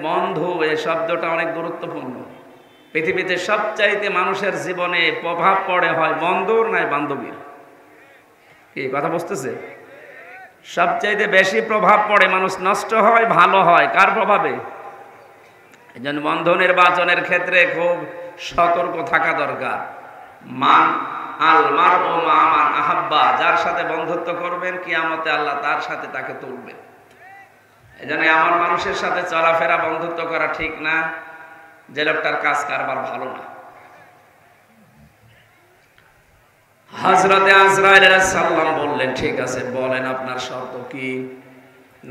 বন্ধু এই শব্দটা অনেক গুরুত্বপূর্ণ। পৃথিবীতে সবচাইতে মানুষের জীবনে প্রভাব পড়ে হয় বন্ধুর নাই বান্ধবীর। কি কথা বুঝতেছে? সবচাইতে বেশি প্রভাব পড়ে, মানুষ নষ্ট হয় ভালো হয় কার প্রভাবে? এই জন্য বন্ধু নির্বাচনের ক্ষেত্রে খুব সতর্ক থাকা দরকার। মান আল মারউ মা মান আহাব্বা, যার সাথে বন্ধুত্ব করবেন কিয়ামতে আল্লাহ তার সাথে তাকে তুলবেন। এই জন্য আমার মানুষের সাথে চলাফেরা বন্ধুত্ব করা ঠিক না, যে লোকটার কাজ কারবার ভালো না। হযরতে আজরাইল আলাইহিস সালাম বললেন, ঠিক আছে বলেন আপনার শর্ত কি?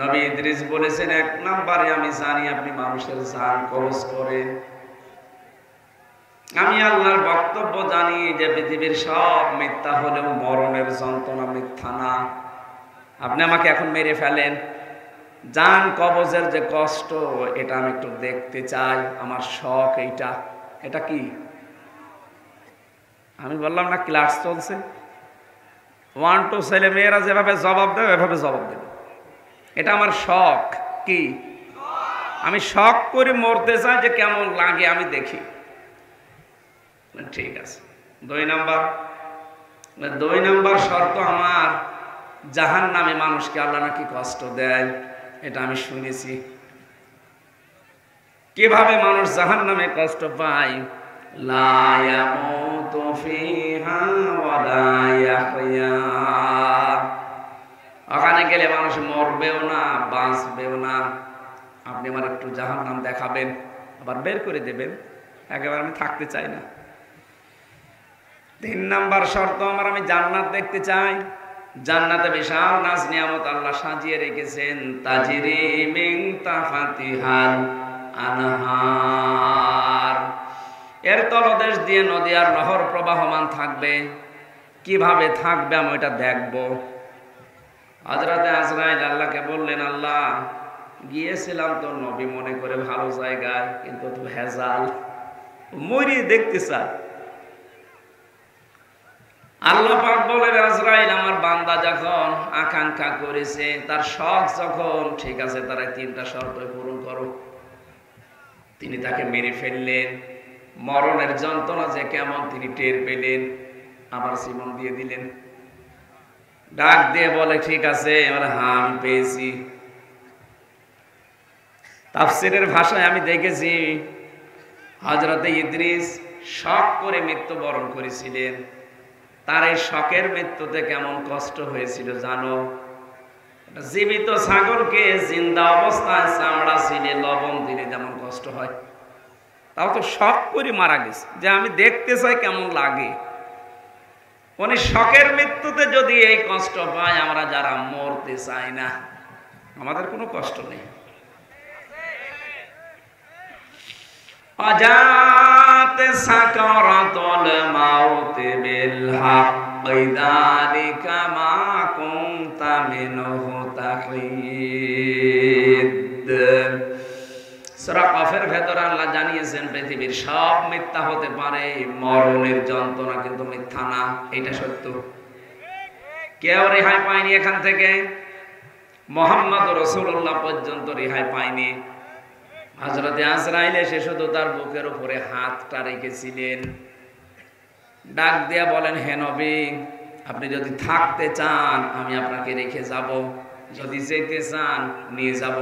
নবী ইদ্রিস বলেছেন, এক নম্বরে আমি জানি আপনি মানুষের জান কবজ করেন। আমি আল্লাহর বক্তব্য জানি যে পৃথিবীর সব মিথ্যা হলেও মরণের যন্ত্রণা মিথ্যা না। আপনি আমাকে এখন মেরে ফেলেন, জান কবজের যে কষ্ট এটা আমি একটু দেখতে চাই, আমার শখ এইটা। এটা কি? আমি বললাম না ক্লাস চলছে, 1 2 ছেলে মেয়েরা যেভাবে জবাব দেবে এভাবে জবাব দেবে। এটা আমার শখ। কি? আমি শখ করে মরতে চাই, যে কেমন লাগে আমি দেখি। ঠিক আছে। 2 নাম্বার শর্ত আমার, জাহান্নামে মানুষকে আল্লাহ নাকি কষ্ট দেয়, এটা আমি শুনেছি। কিভাবে মানুষ জাহান্নামে কষ্ট পায়? লা ইয়ামুতু ফিহা ওয়া লা ইয়াহইয়া। ওখানে গেলে মানুষ মরবেও না বাঁচবেও না। আপনি আমার একটু জাহান্নাম দেখাবেন, আবার বের করে দেবেন, একেবারে আমি থাকতে চাই না। 3 নাম্বার শর্ত আমার, আমি জান্নাত দেখতে চাই। জান্নাতে বিশাল নাজ নিয়ামত আল্লাহ সাজিয়ে রেখেছেন, তাজরি মিন তাহতিহাল আনহার। এর তলদেশ দিয়ে নদী আর নহর প্রবাহমান থাকবে। কিভাবে থাকবে আমি ওইটা দেখব। হযরতে আজরাইল আল্লাহকে বললেন, আল্লাহ গিয়েছিলাম তো নবী মনে করে ভালো জায়গায়, কিন্তু তো ভেজাল, মরিয়ে দেখতে চাই। আল্লাহ পাক বলেন, আজরাইল আমার বান্দা যখন আকাঙ্ক্ষা করেছে, তার শখ যখন ঠিক আছে, তার 3টা শর্ত পূরণ করো। তিনি তাকে মেরে ফেললেন। মরণের যন্ত্রণা যে কেমন তিনি টের পেলেন, আবার জীবন দিয়ে দিলেন। ডাক দিয়ে বলে, ঠিক আছে? হ্যাঁ আমি পেয়েছি। তাফসীরের ভাষায় আমি দেখেছি হযরতে ইদ্রিস শখ করে মৃত্যুবরণ করেছিলেন। তার এই শখের মৃত্যুতে কেমন কষ্ট হয়েছিল জানো? জীবিত ছাগলকে জিন্দা অবস্থায় চামড়া ছিঁড়ে লবণ দিলে যেমন কষ্ট হয়, তাও তো শখ করে মারা গেছে, যে আমি দেখতে চাই কেমন লাগে। উনি শখের মৃত্যুতে যদি এই কষ্ট পায়, আমরা যারা মরতে চাই না আমাদের কোনো কষ্ট নেই। আজাতে সাকারাতুল মাউত বিল হক যালিকা মা কুনতা মিনহু তাহিদ। সূরা কফের ভেতরে আল্লাহ জানিয়েছেন, পৃথিবীর সব মিথ্যা হতে পারে, মরণের যন্ত্রণা কিন্তু মিথ্যা না। এটা সত্য। কেউ রেহাই পায়নি এখান থেকে, মুহাম্মদ রাসূলুল্লাহ পর্যন্ত রেহাই পায়নি। হযরতে আজরাইল এসে শুধু তার বুকের উপরে হাতটা রেখেছিলেন। ডাক দিয়া বলেন, হে নবী, আপনি যদি থাকতে চান আমি আপনাকে রেখে যাব, যদি যেতে চান নিয়ে যাব।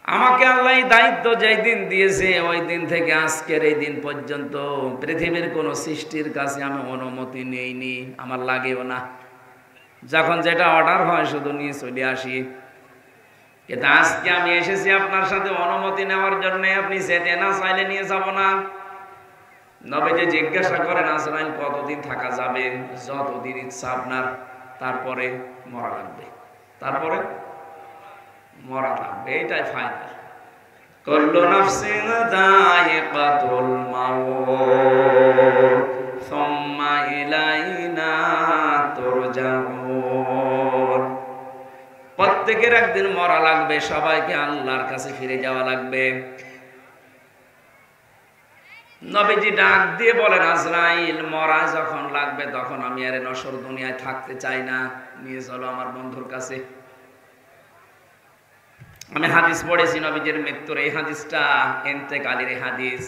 আমাকে আল্লাহ দায়িত্ব যেই দিন দিয়েছে, ওই দিন থেকে আজকের এই দিন পর্যন্ত পৃথিবীর কোনো সৃষ্টির কাছে আমি অনুমতি নেইনি, আমার লাগেও না। যখন যেটা অর্ডার হয় শুধু নিয়ে চলে আসি। কিন্তু আজকে আমি এসেছি আপনার সাথে অনুমতি নেওয়ার জন্য, আপনি যেতে না চাইলে নিয়ে যাব না। নবীজি জিজ্ঞাসা করেন, আজরাইল কতদিন থাকা যাবে? যতদিন ইচ্ছা আপনার, তারপরে মরা লাগবে। তারপরে মরা লাগবে, এটাই ফাইনাল। কুল্লু নাফসিন যায়িকাতুল মাউত সুম্মা ইলাইনা তুরজাউন। প্রত্যেকের একদিন মরা লাগবে, সবাইকে আল্লাহর কাছে ফিরে যাওয়া লাগবে। নবীজি ডাক দিয়ে বলেন, আজরাইল মরা যখন লাগবে তখন আমি আর নশ্বর দুনিয়ায় থাকতে চাই না, নিয়ে চলো আমার বন্ধুর কাছে। আমি হাদিস পড়েছি নবীজির মৃত্যুর, এই হাদিসটা ইন্তেকালের হাদিস।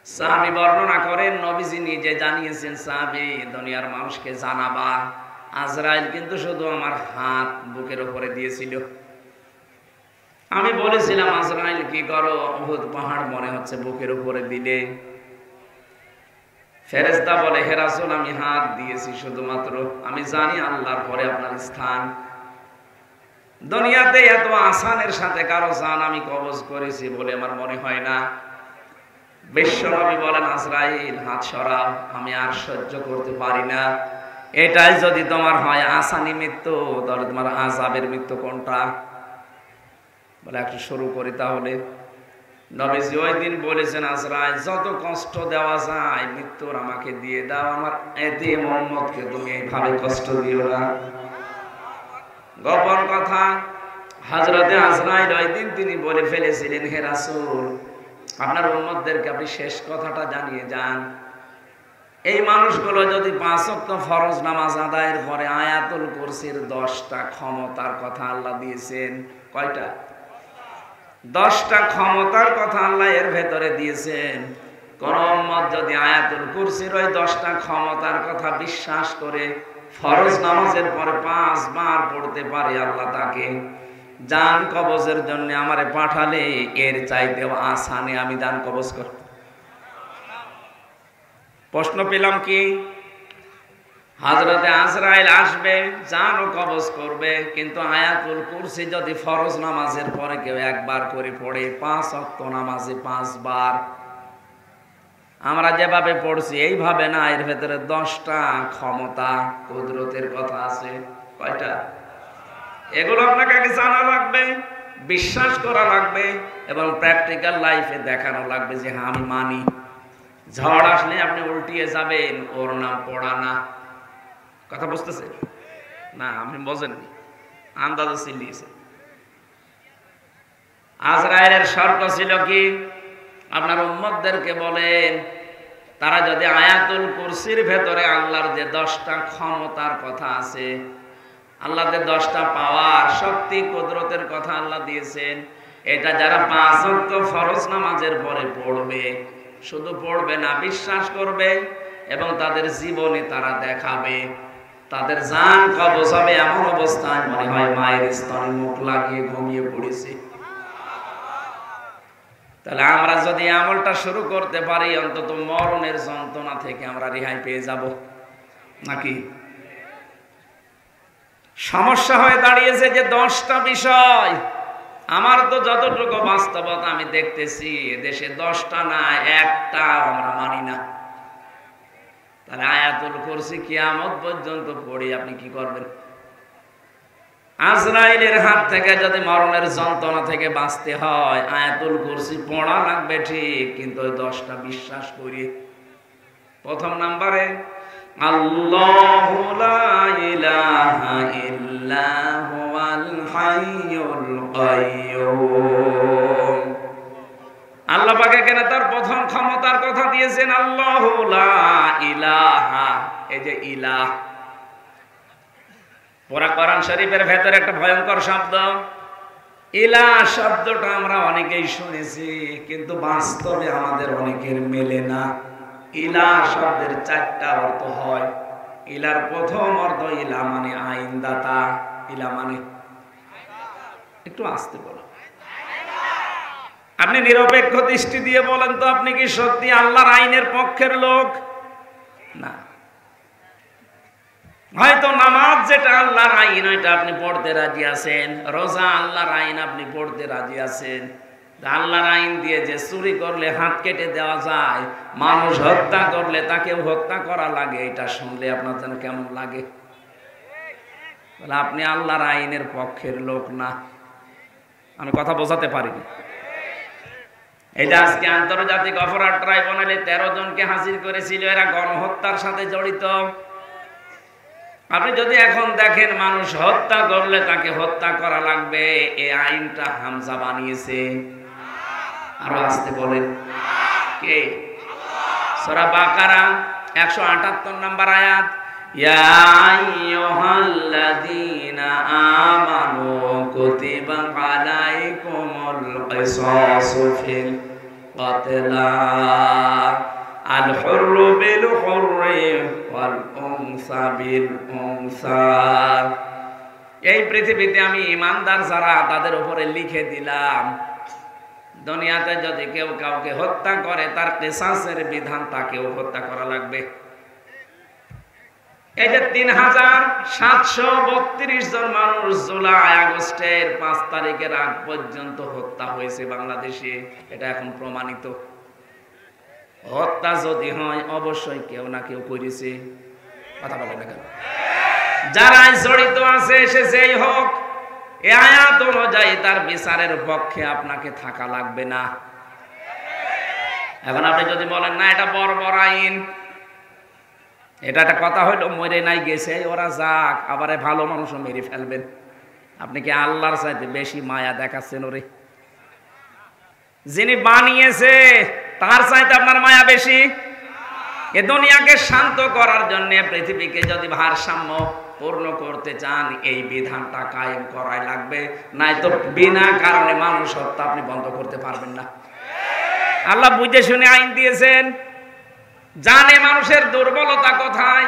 সাহাবী বর্ণনা করেন নবীজি নিজে জানিয়েছেন, সাহাবী দুনিয়ার মানুষকে জানাবা আজরাইল কিন্তু শুধু আমার হাত বুকের উপরে দিয়েছিল। আমি বলেছিলাম আজরাইল কি করো? উহুদ পাহাড় মনে হচ্ছে বুকের উপরে দিলে। ফেরেশতা বলে, হে রাসূল আমি হাত দিয়েছি শুধুমাত্র, আমি জানি আল্লাহর পরে আপনার স্থান। দুনিয়াতে এত আসানের সাথে কারো জান আমি কবজ করেছি বলে আমার মনে হয় না। বিশ্বনবী বলেন, আজরাইল হাত সরাও, আমি আর সহ্য করতে পারি না। এটাই যদি তোমার হয় আসানি মৃত্যু, তাহলে তোমার আযাবের মৃত্যু কোনটা? বলে একটু শুরু করি তাহলে। নবীজি ওই দিন বলেছেন, আজরাইল যত কষ্ট দেওয়া যায় মৃত্যুর আমাকে দিয়ে দাও, আমার এতিম উম্মতকে তুমি এইভাবে কষ্ট দিও না। গোপন কথা, হযরতে আজরাইল ওই দিন তিনি বলে ফেলেছিলেন, হে রাসূল আপনার উম্মতদেরকে আপনি শেষ কথাটা জানিয়ে যান। এই মানুষগুলো যদি 5 ওয়াক্ত ফরজ নামাজ আদায়ের পরে আয়াতুল কুরসির 10টা ক্ষমতার কথা আল্লাহ দিয়েছেন। কয়টা? 10টা ক্ষমতার কথা আল্লাহ এর ভেতরে দিয়েছেন। কোন উম্মত যদি আয়াতুল কুরসির ওই 10টা ক্ষমতার কথা বিশ্বাস করে ফরজ নামাজের পরে 5 বার পড়তে পারে, আল্লাহ তাকে জান কবজের জন্য আমারে পাঠালে এর চাইতেও আসানে আমি জান কবজ করব। প্রশ্ন পেলাম কি? হযরতে আজরাইল আসবে, জানও কবজ করবে, কিন্তু আয়াতুল কুরসি যদি ফরজ নামাজের পরে কেউ একবার করে পড়ে, 5 ওয়াক্ত নামাজে 5 বার, আমরা যেভাবে পড়ছি এইভাবে না, এর ভেতরে 10টা ক্ষমতা কুদরতের কথা আছে। কয়টা? এগুলো আপনাকে আগে জানা লাগবে, বিশ্বাস করা লাগবে এবং প্র্যাকটিক্যাল লাইফে দেখানো লাগবে যে হ্যাঁ আমি মানি। ঝড় আসলে আপনি উল্টিয়ে যাবেন, ওর নাম পড়া না। কথা বুঝতেছে না? আপনি বোঝেননি, আন্দাজে চিল্লিয়েছে। আজরাইলের শর্ত ছিল কি? আপনার উম্মতদেরকে বলেন তারা যদি আয়াতুল কুরসির ভেতরে আল্লাহর যে 10টা ক্ষমতার কথা আছে, আল্লাহ যে 10টা পাওয়ার শক্তি কুদরতের কথা আল্লাহ দিয়েছেন, এটা যারা 5 ওয়াক্ত ফরজ নামাজের পরে পড়বে, শুধু পড়বে না, বিশ্বাস করবে এবং তাদের জীবনে তারা দেখাবে, তাদের জান কবজ হবে। এমন অবস্থায় মনে হয় মায়ের স্তনে মুখ লাগিয়ে ঘুমিয়ে পড়েছে। তাহলে আমরা যদি আমলটা শুরু করতে পারি, অন্তত মরণের যন্ত্রণা থেকে আমরা রেহাই পেয়ে যাব নাকি? সমস্যা হয়ে দাঁড়িয়েছে যে 10টা বিষয়। আমার তো যতটুকু বাস্তবতা আমি দেখতেছি, দেশে 10টা না, একটা আমরা মানি না। তাহলে আয়াতুল কুরসি কিয়ামত পর্যন্ত পড়ি আপনি কি করবেন? আজরাইলের হাত থেকে যদি মরণের যন্ত্রণা থেকে বাঁচতে হয়, আয়াতুল কুরসি পড়া লাগবে ঠিক, কিন্তু ওই 10টা বিশ্বাস করি। প্রথম নাম্বারে, আল্লাহু লা ইলাহা ইল্লা হুয়াল হাইয়ুল কাইয়্যুম। আল্লাহ পাক এখানে তার প্রথম ক্ষমতার কথা দিয়েছেন, আল্লাহু লা ইলাহা। এই যে ইলাহ, পুরা কোরআন শরীফের ভেতরে একটা ভয়ঙ্কর শব্দ ইলাহ শব্দটা আমরা অনেকেই শুনেছি, কিন্তু বাস্তবে আমাদের অনেকের মেলে না। ইলাহ শব্দের 4টা অর্থ হয়। ইলার প্রথম অর্থ ইলা মানে আইনদাতা। ইলা মানে, একটু আস্তে বলো, আপনি নিরপেক্ষ দৃষ্টি দিয়ে বলেন তো, আপনি কি সত্যি আল্লাহর আইনের পক্ষের লোক? না। হয়তো নামাজ যেটা আল্লাহর আইন ওইটা আপনি পড়তে রাজি আছেন, রোজা আল্লাহর আইন আপনি পড়তে রাজি আছেন। আল্লাহর আইন দিয়ে যে চুরি করলে হাত কেটে দেওয়া যায়, মানুষ হত্যা করলে তাকেও হত্যা করা লাগে, এটা শুনলে আপনার যেন কেমন লাগে? বলে আপনি আল্লাহর আইনের পক্ষের লোক না। আমি কথা বোঝাতে পারিনি। এটা আজকে আন্তর্জাতিক অপরাধ ট্রাইব্যুনালে 13 জনকে হাজির করেছিল, এরা গণহত্যার সাথে জড়িত। আপনি যদি এখন দেখেন মানুষ হত্যা করলে তাকে হত্যা করা লাগবে, এই আইনটা হামজা বানিয়েছে। আরো আসতে বলেন কে? সূরা বাকারা 178 নম্বর আয়াত, ইয়া আইয়ুহাল্লাযীনা আমানু কুতিবা আলাইকুমুল কিসাসু ফিল কাতলা আল হুররু বিল হুররি ওয়াল উনসা বিল উনসা। এই পৃথিবীতে আমি ঈমানদার যারা তাদের উপরে লিখে দিলাম, দুনিয়াতে যদি কেউ কাউকে হত্যা করে তার কিসাসের বিধান তাকেও হত্যা করা লাগবে। এই যে ৩৭৩২ জন মানুষ জুলাই আগস্টের ৫ তারিখের আগ পর্যন্ত হত্যা হয়েছে বাংলাদেশে, এটা এখন প্রমাণিত। হত্যা যদি হয় অবশ্যই কেউ না কেউ করেছে, কথা বলে না কেন? যারা জড়িত আছে সে যেই হোক, এই আয়াত অনুযায়ী তার বিচারের পক্ষে আপনাকে থাকা লাগবে না। এখন আপনি যদি বলেন না এটা বর্বর আইন, এটা একটা কথা হইলো, মরে নাই গেছে ওরা যাক, আবার ভালো মানুষও মেরে ফেলবেন। আপনি কি আল্লাহর চাইতে বেশি মায়া দেখাচ্ছেন ওরে? যিনি বানিয়েছে তার চাইতে আপনার মায়া বেশি? এ দুনিয়াকে শান্ত করার জন্য, পৃথিবীকে যদি ভারসাম্য পূর্ণ করতে চান এই বিধানটা কায়েম করাই লাগবে, নাই তো বিনা কারণে মানুষ হত্যা আপনি বন্ধ করতে পারবেন না। আল্লাহ বুঝে শুনে আইন দিয়েছেন, জানে মানুষের দুর্বলতা কোথায়।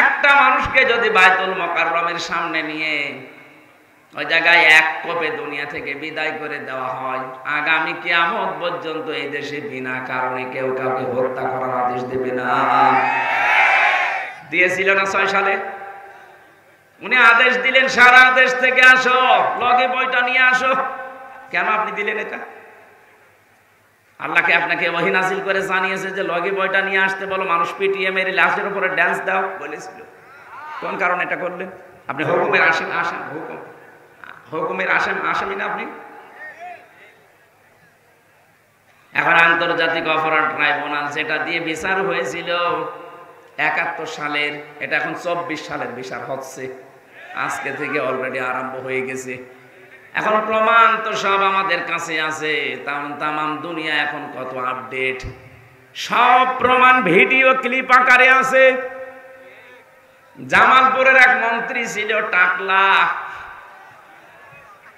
একটা মানুষকে যদি বাইতুল মুকাররমের সামনে নিয়ে ওই জায়গায় এক কোপে দুনিয়া থেকে বিদায় করে দেওয়া হয়, আগামী কিয়ামত পর্যন্ত এই দেশে বিনা কারণে কেউ কাউকে হত্যা করার আদেশ দেবে না। দিয়েছিল না ৬ সালে? উনি আদেশ দিলেন সারা দেশ থেকে আসো, লগে বইটা নিয়ে আসো। কেন আপনি দিলেন এটা? আল্লাহকে আপনাকে ওহী নাযিল করে জানিয়েছে যে লগে বইটা নিয়ে আসতে বলো, মানুষ পিটিয়ে মেরে লাশের উপরে ড্যান্স দাও বলেছিল। কোন কারণে এটা করলেন? আপনি হুকুমের হুকুমের আসামি না আপনি? এখন আন্তর্জাতিক অপরাধ ট্রাইব্যুনাল যেটা দিয়ে বিচার হয়েছিল ৭১ সালের, এটা এখন ২৪ সালের বিচার হচ্ছে। আজকে থেকে অলরেডি আরম্ভ হয়ে গেছে। এখন প্রমাণ তো সব আমাদের কাছে আছে, তামাম দুনিয়া এখন কত আপডেট, সব প্রমাণ ভিডিও ক্লিপ আকারে আছে। জামালপুরের এক মন্ত্রী ছিল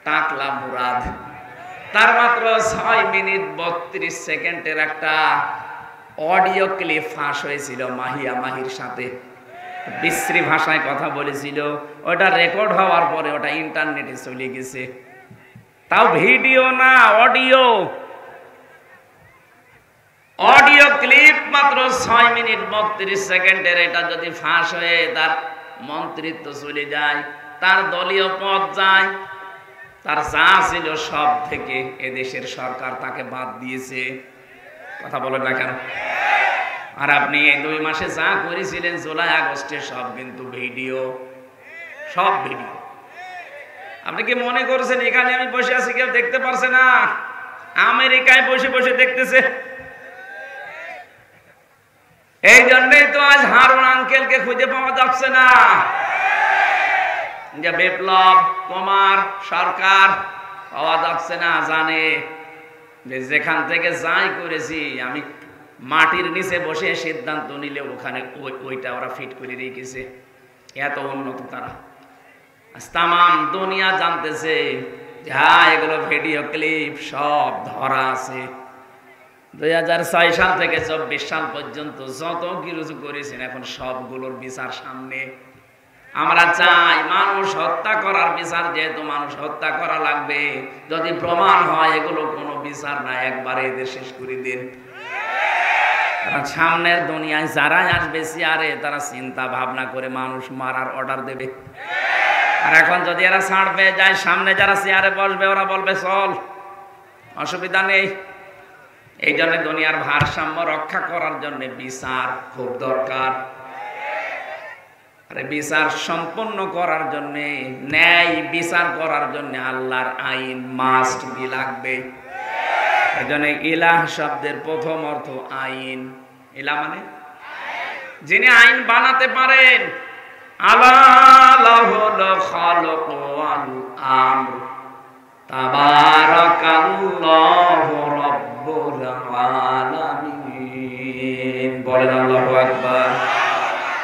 টাকলা মুরাদ, তার মাত্র ৬ মিনিট ৩২ সেকেন্ডের একটা অডিও ক্লিপ ফাঁস হয়েছিল মাহির সাথে। বিশ্রী ভাষায় কথা বলেছিল, ওটা রেকর্ড হওয়ার পরে ওটা ইন্টারনেটে চলে গেছে। তাও ভিডিও না, অডিও ক্লিপ মাত্র ৬ মিনিট ৩২ সেকেন্ডের। এটা যদি ফাঁস হয়ে তার মন্ত্রিত্ব চলে যায়, তার দলীয় পদ যায়, তার যা ছিল সব থেকে এদেশের সরকার তাকে বাদ দিয়েছে। কথা বলেন না কেন? আর আপনি এই ২ মাসে যা করেছিলেন জুলাই আগস্টে সব কিন্তু ভিডিও, সব ভিডিও। আপনি কি মনে করছেন এখানে আমি বসে আছি কেউ দেখতে পারছে না? আমেরিকায় বসে বসে দেখতেছে। এই জন্যই তো আজ হারুন আঙ্কেলকে খুঁজে পাওয়া যাচ্ছে না। যে বিপ্লব কুমার সরকার পাওয়া যাচ্ছে না, জানে যে যেখান থেকে যাই করেছি আমি মাটির নিচে বসে সিদ্ধান্ত নিলে ওখানে ওইটা ওরা ফিট করে রেখেছে। এত উন্নত তারা। তামাম দুনিয়া জানতেছে যে হ্যাঁ এগুলো ভিডিও ক্লিপ সব ধরা আছে। ২০০৬ সাল থেকে ২৪ সাল পর্যন্ত যত কিছু করেছেন এখন সবগুলোর বিচার সামনে। আমরা চাই মানুষ হত্যা করার বিচার, যেহেতু মানুষ হত্যা করা লাগবে, যদি প্রমাণ হয় এগুলো কোনো বিচার না, একবারে এদের শেষ করে দিন। সামনের দুনিয়ায় যারাই আসবে চেয়ারে তারা চিন্তা ভাবনা করে মানুষ মারার অর্ডার দেবে। আর এখন যদি এরা ছাড়বে যায়, সামনে যারা চেয়ারে বসবে ওরা বলবে চল, অসুবিধা নেই। এই জন্য দুনিয়ার ভারসাম্য রক্ষা করার জন্য বিচার খুব দরকার। আরে বিচার সম্পন্ন করার জন্য, ন্যায় বিচার করার জন্য আল্লাহর আইন মাস্ট বি লাগবে। এই জন্য ইলাহ শব্দের প্রথম অর্থ আইন। ইলাহ মানে যিনি আইন বানাতে পারেন। আলাহুল খালক ওয়াল আমর তাবারাকাল্লাহু রাব্বুল আলামিন। বলেন আল্লাহু আকবার।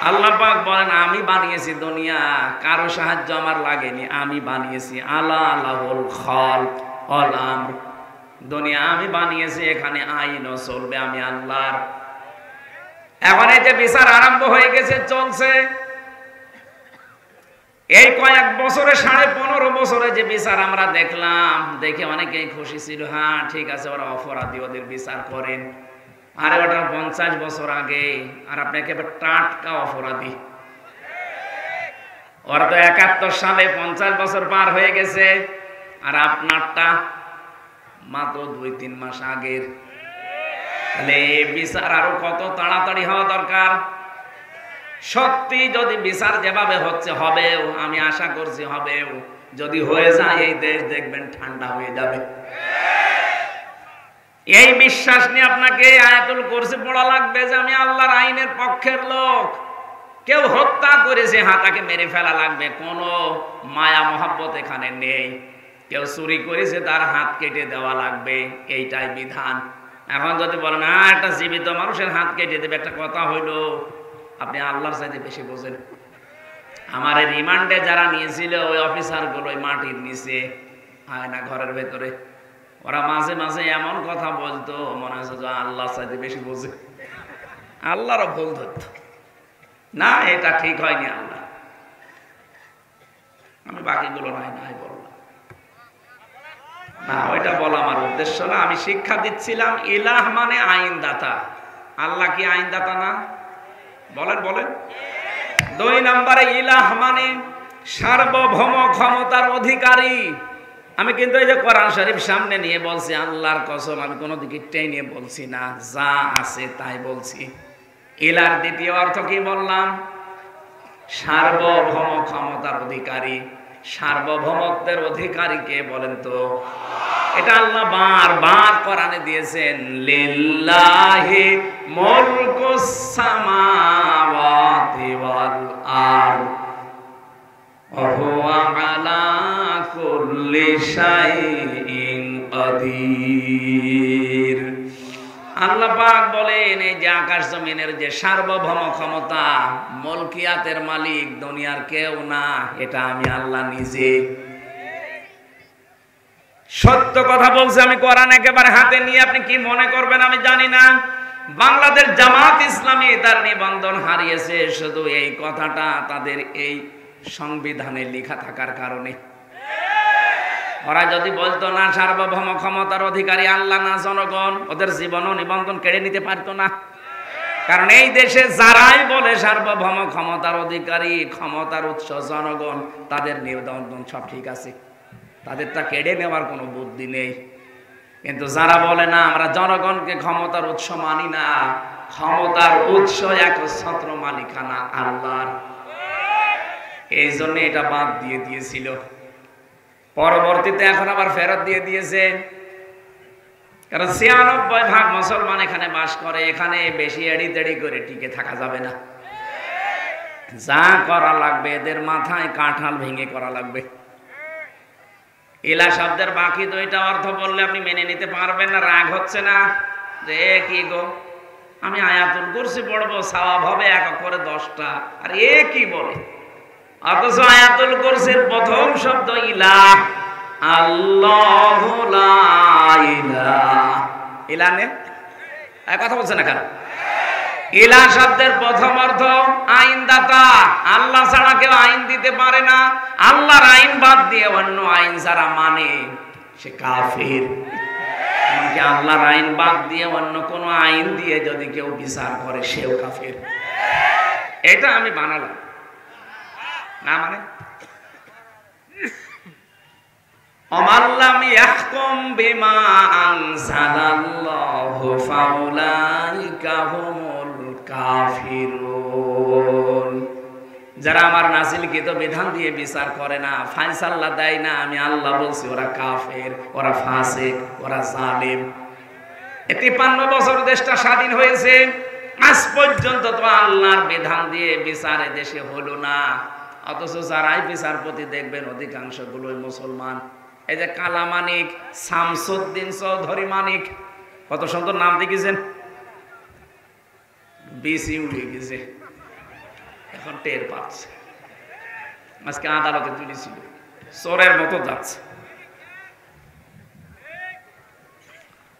আল্লাহ পাক পাক বলেন আমি বানিয়েছি দুনিয়া, কারো সাহায্য আমার লাগেনি, আমি বানিয়েছি। আলা লাহুল খালক ওয়াল আমর, দুনিয়া আমি বানিয়েছি, এখানে আইনও চলবে আমি আল্লাহর। এখন এই যে বিচার আরম্ভ হয়ে গেছে, চলছে এই কয়েক বছরে, 15.5 বছরে যে বিচার আমরা দেখলাম, দেখে অনেকেই খুশি ছিল। হ্যাঁ ঠিক আছে, ওরা অপরাধী, ওদের বিচার করেন। আরে ওটা 50 বছর আগে, আর আপনি একেবারে টাটকা অপরাধী। ওরা তো 71 সালে 50 বছর পার হয়ে গেছে, আর আপনারটা মাত্র 2-3 মাস আগের। তাহলে বিচার আরো কত তাড়াতাড়ি হওয়া দরকার। সত্যি যদি বিচার যেভাবে হচ্ছে হবেও, আমি আশা করছি হবেও, যদি হয়ে যায় এই দেশ দেখবেন ঠান্ডা হয়ে যাবে। এই বিশ্বাস নিয়ে আপনাকে আয়াতুল কুরসি পড়া লাগবে যে আমি আল্লাহর আইনের পক্ষের লোক। কেউ হত্যা করেছে, হ্যাঁ তাকে মেরে ফেলা লাগবে, কোনো মায়া মহব্বত এখানে নেই। কেউ চুরি করেছে, তার হাত কেটে দেওয়া লাগবে, এইটাই বিধান। এখন যদি বলেন হ্যাঁ একটা জীবিত মানুষের হাত কেটে দেবে, একটা কথা হইলো, আপনি আল্লাহর চাইতে বেশি বোঝেন। আমার রিমান্ডে যারা নিয়েছিল ওই অফিসার গুলো মাটির নিচে আয়না ঘরের ভেতরে, ওরা মাঝে মাঝে এমন কথা বলতো মনে হচ্ছে যে আল্লাহর চাইতে বেশি বোঝে। আল্লাহরও ভুল ধরত না, এটা ঠিক হয়নি আল্লাহ। আমি বাকিগুলো নাই বললাম না, ওইটা বলা আমার উদ্দেশ্য না। আমি শিক্ষা দিচ্ছিলাম ইলাহ মানে আইনদাতা। আল্লাহ কি আইনদাতা না? বলেন বলেন। 2 নম্বরে ইলাহ মানে সার্বভৌম ক্ষমতার অধিকারী। আমি কিন্তু এই যে কোরআন শরীফ সামনে নিয়ে বলছি, আল্লাহর কসম আমি কোনো দিকে টেনে বলছি না, যা আছে তাই বলছি। ইলার দ্বিতীয় অর্থ কি বললাম? সার্বভৌম ক্ষমতার অধিকারী। সার্বভৌমত্বের অধিকারী কে বলেন তো? এটা আল্লাহ বারবার কোরআনে দিয়েছেন, লিল্লাহি মুলকুস সামাওয়াতি ওয়াল আরদ ওয়া হুয়া আলা কুল্লি শাইইন কাদির। আল্লাহ পাক বলেন এই যে আকাশ জমিনের যে সার্বভৌম ক্ষমতা, মুলকিয়াতের মালিক দুনিয়ার কেউ না, এটা আমি আল্লাহ নিজে। সত্য কথা বলছে, আমি কোরআন একেবারে হাতে নিয়ে আপনি কি মনে করবেন আমি জানি না। বাংলাদেশ জামাত ইসলামী তার নিবন্ধন হারিয়েছে শুধু এই কথাটা তাদের এই সংবিধানে লেখা থাকার কারণে। ওরা যদি বলতো না সার্বভৌম ক্ষমতার অধিকারী আল্লাহ না জনগণ, ওদের জীবনও নিবন্ধন কেড়ে নিতে পারতো না। কারণ এই দেশে যারাই বলে সার্বভৌম ক্ষমতার অধিকারী, ক্ষমতার উৎস জনগণ, তাদের নিবন্ধন সব ঠিক আছে, তাদের তা কেড়ে নেওয়ার কোনো বুদ্ধি নেই। কিন্তু যারা বলে না আমরা জনগণকে ক্ষমতার উৎস মানি না, ক্ষমতার উৎস একচ্ছত্র মালিকানা আল্লাহর, এই জন্য এটা বাদ দিয়ে দিয়েছিল। পরবর্তীতে এখন আবার ফেরত দিয়ে দিয়েছে, কারণ ৯৬% মুসলমান এখানে বাস করে, এখানে বেশি এড়ি তেড়ি করে টিকে থাকা যাবে না। যা করা লাগবে এদের মাথায় কাঁঠাল ভেঙে করা লাগবে। ইলা শব্দের বাকি 2টা অর্থ বললে আপনি মেনে নিতে পারবেন না, রাগ হচ্ছে না যে কি গো আমি আয়াতুল কুরসি পড়বো, সওয়াব হবে 1 করে 10টা, আর এ কি বলে? অথচ আয়াতুল কুরসির প্রথম শব্দ ইলাহ, আল্লাহু লা ইলাহা ইলানে কথা বলছে না কেন? ইলাহ শব্দের প্রথম অর্থ আইনদাতা। আল্লাহ ছাড়া কেউ আইন দিতে পারে না। আল্লাহর আইন বাদ দিয়ে অন্য আইন যারা মানে সে কাফির। এমনকি আল্লাহর আইন বাদ দিয়ে অন্য কোনো আইন দিয়ে যদি কেউ বিচার করে সেও কাফির। এটা আমি বানালাম না, মানে অমাল্লাম ইয়াহকুম বিমা আনজালাল্লাহু ফাউলাইকা হুমুল কাফিরুন। যারা আমার নাযিলকৃত বিধান দিয়ে বিচার করে না, ফায়সালা দেয় না, আমি আল্লাহ বলছি ওরা কাফের, ওরা ফাসিক, ওরা জালিম। 53 বছর দেশটা স্বাধীন হয়েছে, আজ পর্যন্ত তো আল্লাহর বিধান দিয়ে বিচারে দেশে হলো না। অথচ যারাই বিচারপতি দেখবেন অধিকাংশগুলোই মুসলমান। এই যে কালা মানিক, শামসুদ্দিন চৌধুরী মানিক, কত সুন্দর নাম দেখেছেন, বিসি উঠে গেছে। এখন টের পাচ্ছে। আজকে আদালতে তুলেছিল, চোরের মতো যাচ্ছে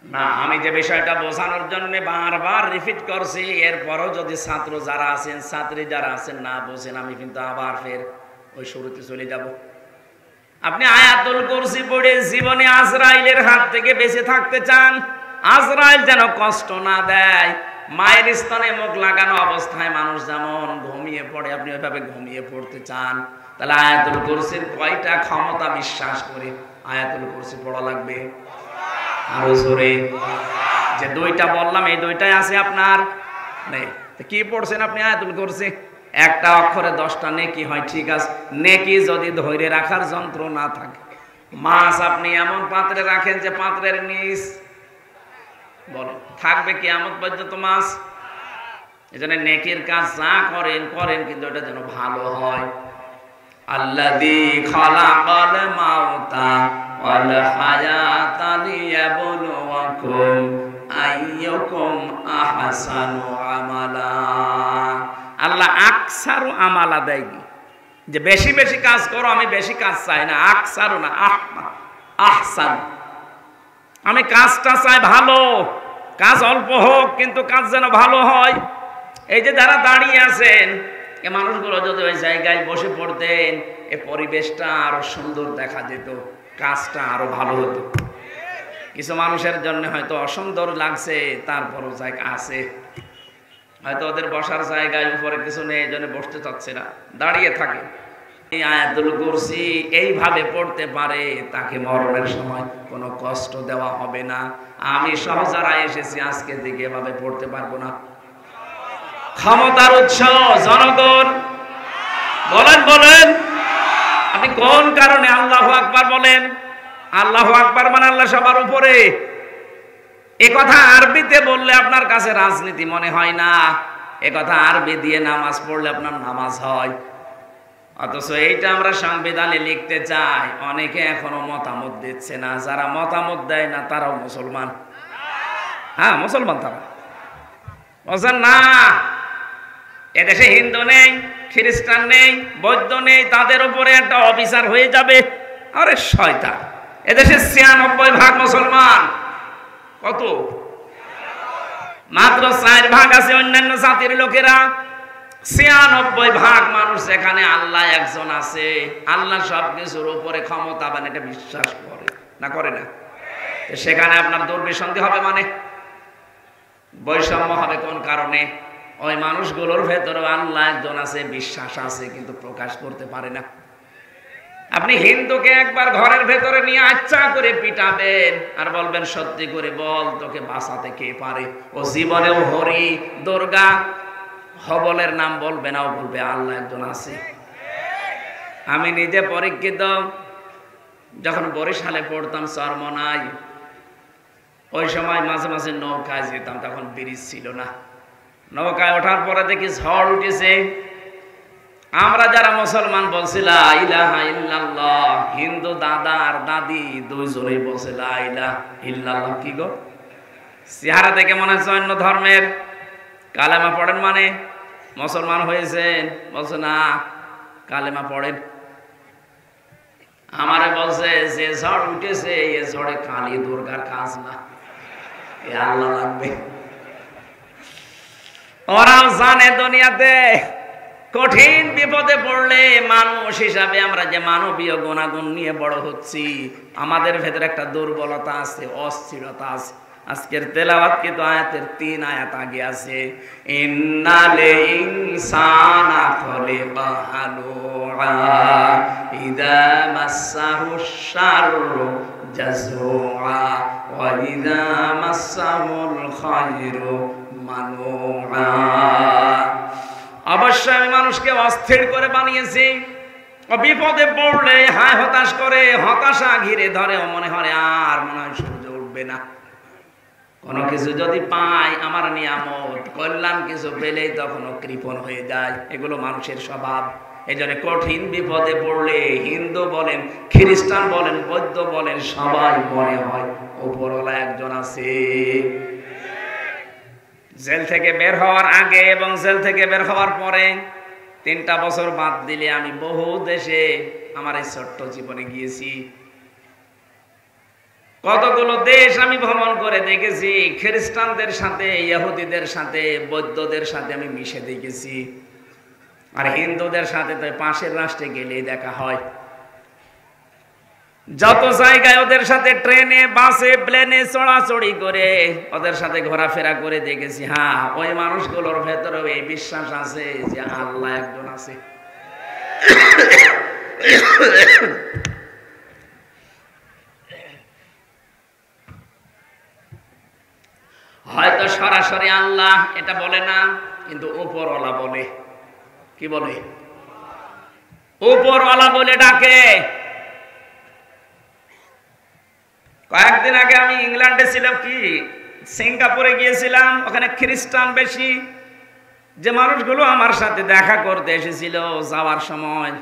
না। আমি যে বিষয়টা বোঝানোর জন্য বারবার রিপিট করছি, এরপরও যদি ছাত্র যারা আছেন, ছাত্রী যারা আছেন না বোঝেন, আমি কিন্তু আবার ফের ওই শুরুতে চলে যাব। আপনি আয়াতুল কুরসি পড়ে জীবনে আজরাইলের হাত থেকে বেঁচে থাকতে চান, আজরাইল যেন কষ্ট না দেয়। মায়ের স্তনে মুখ লাগানো অবস্থায় মানুষ যেমন ঘুমিয়ে পড়ে, আপনি ওইভাবে ঘুমিয়ে পড়তে চান, তাহলে আয়াতুল কুরসির কয়টা ক্ষমতা বিশ্বাস করে আয়াতুল কুরসি পড়া লাগবে? আরো জোরে। যে দুইটা বললাম এই দুইটাই আছে আপনার নেই, কি পড়ছেন আপনি আয়াতুল কুরসি? একটা অক্ষরে 10টা নেকি হয়, ঠিক আছে। নেকি যদি ধরে রাখার যন্ত্র না থাকে, মাছ আপনি এমন পাত্রে রাখেন যে পাত্রের নিচ বলেন থাকবে কিয়ামত পর্যন্ত মাছ। এজন্য নেকির কাজ যা করেন করেন, কিন্তু এটা যেন ভালো হয়। আল্লাযী খালাকাল মাউতা ওয়াল হায়াতা লিয়াবলুয়াকুম আইয়ুকুম আহসানু আমালা। আল্লাহ আকসারু আমালা দেয়নি যে বেশি বেশি কাজ করো, আমি বেশি কাজ চাই না, আকসারু না, আহসান। আমি কাজটা চাই ভালো, কাজ অল্প হোক কিন্তু কাজ যেন ভালো হয়। এই যে যারা দাঁড়িয়ে আছেন, এ মানুষগুলো যদি ওই জায়গায় বসে পড়তেন, এ পরিবেশটা আরো সুন্দর দেখা যেত, কাজটা আরো ভালো হতো। কিছু মানুষের জন্য হয়তো অসুন্দর লাগছে, তারপরও জায়গা আছে, হয়তো ওদের বসার জায়গায় উপরে কিছু নেই, এই জন্য বসতে চাচ্ছে না, দাঁড়িয়ে থাকে। এই আয়াতুল কুরসি এইভাবে পড়তে পারে, তাকে মরণের সময় কোনো কষ্ট দেওয়া হবে না। আমি সহ যারা এসেছি আজকে দিকে এভাবে পড়তে পারবো না। ক্ষমতার উৎস জনগণ, বলেন বলেন আপনি কোন কারণে আল্লাহু আকবার বলেন? আল্লাহু আকবার মানে আল্লাহ সবার উপরে। এ কথা আরবিতে বললে আপনার কাছে রাজনীতি মনে হয় না, এ কথা আরবি দিয়ে নামাজ পড়লে আপনার নামাজ হয়। অথচ এইটা আমরা সংবিধানে লিখতে চাই, অনেকে এখনো মতামত দিচ্ছে না। যারা মতামত দেয় না তারাও মুসলমান। হ্যাঁ মুসলমান তারা, বলছেন না এদেশে হিন্দু নেই, খ্রিস্টান নেই, বৌদ্ধ নেই, তাদের উপরে একটা অবিচার হয়ে যাবে। আরে শয়তান, এদেশে ৯৬% মুসলমান। কত? মাত্র 4% আছে অন্যান্য জাতির লোকেরা। ৯৬% মানুষ এখানে আল্লাহ একজন আছে, আল্লাহ সবকিছুর উপরে ক্ষমতাবান, এটা বিশ্বাস করে না করে না? সেখানে আপনার দুর্বিসন্ধি হবে, মানে বৈষম্য হবে। কোন কারণে? ওই মানুষগুলোর ভেতরে আল্লাহ একজন আছে, বিশ্বাস আছে, কিন্তু প্রকাশ করতে পারে না। আপনি হিন্দুকে একবার ঘরের ভেতরে নিয়ে আচ্ছা করে পিটাবেন আর বলবেন সত্যি করে বল তোকে বাঁচাতে কে পারে। ও জীবনেও হরি দুর্গা হবলের নাম বলবে না, ও বলবে আল্লাহ একজন আছে। আমি নিজে পরীক্ষিত, যখন বরিশালে পড়তাম চরমনাই, ওই সময় মাঝে মাঝে নৌকায় যেতাম, তখন ব্রিজ ছিল না। নৌকায় ওঠার পরে দেখি ঝড় উঠেছে। আমরা যারা মুসলমান বলছি লা ইলাহা ইল্লাল্লাহ, হিন্দু দাদা আর দাদি দুইজনেই বলছে লা ইলাহা ইল্লাল্লাহ। কি গো, চেহারা দেখে মনে হচ্ছে অন্য ধর্মের। কালেমা পড়েন মানে মুসলমান হয়েছেন? বলছে না, কালেমা পড়েন। আমারে বলছে যে ঝড় উঠেছে এ ঝড়ে কালী দুর্গার কাজ না, এ আল্লাহ লাগবে। ওরাও জানে দুনিয়াতে কঠিন বিপদে পড়লে মানুষ হিসাবে আমরা যে মানবীয় গুণাগুণ নিয়ে বড় হচ্ছি, আমাদের ভেতরে একটা দুর্বলতা আছে, অস্থিরতা আছে। আজকের তেলাওয়াত কিন্তু আয়াতের 3 আয়াত আগে আছে, ইন্নাল ইনসানা খলিকা হালুআ ইযা মাসসাহুশ শাররু জাযুআ ওয়া ইযা মাসসাহুল খায়রু মানুআ। অবশ্যই আমি মানুষকে অস্থির করে বানিয়েছি। বিপদে পড়লে হায় হতাশ করে, হতাশা ঘিরে ধরে, মনে হয় আর মনে হয় সূর্য উঠবে না। কোনো কিছু যদি পাই, আমার নিয়ামত কল্যাণ কিছু পেলেই তখন কৃপণ হয়ে যায়। এগুলো মানুষের স্বভাব। এই জন্য কঠিন বিপদে পড়লে হিন্দু বলেন, খ্রিস্টান বলেন, বৌদ্ধ বলেন, সবাই মনে হয় উপরওয়ালা একজন আছে। জেল থেকে বের হওয়ার আগে এবং জেল থেকে বের হওয়ার পরে 3টা বছর বাদ দিলে আমি বহু দেশে আমার এই ছোট্ট জীবনে গিয়েছি। কতগুলো দেশ আমি ভ্রমণ করে দেখেছি। খ্রিস্টানদের সাথে, ইহুদিদের সাথে, বৌদ্ধদের সাথে আমি মিশে দেখেছি। আর হিন্দুদের সাথে তো পাশের রাষ্ট্রে গেলেই দেখা হয়। যত জায়গায় ওদের সাথে ট্রেনে, বাসে, প্লেনে চড়াচড়ি করে ওদের সাথে ঘোরাফেরা করে দেখেছি। হ্যাঁ, ওই মানুষগুলোর ভেতরে এই বিশ্বাস আছে যে আল্লাহ একজন আছে। হয়তো সরাসরি আল্লাহ এটা বলে না, কিন্তু উপরওয়ালা বলে। কি বলে? উপরওয়ালা বলে ডাকে। কয়েকদিন আগে আমি ইংল্যান্ডে ছিলাম, কি সিঙ্গাপুরে গিয়েছিলাম। ওখানে খ্রিস্টান বেশি। যে মানুষগুলো আমার সাথে দেখা করতে এসেছিল, যাওয়ার সময়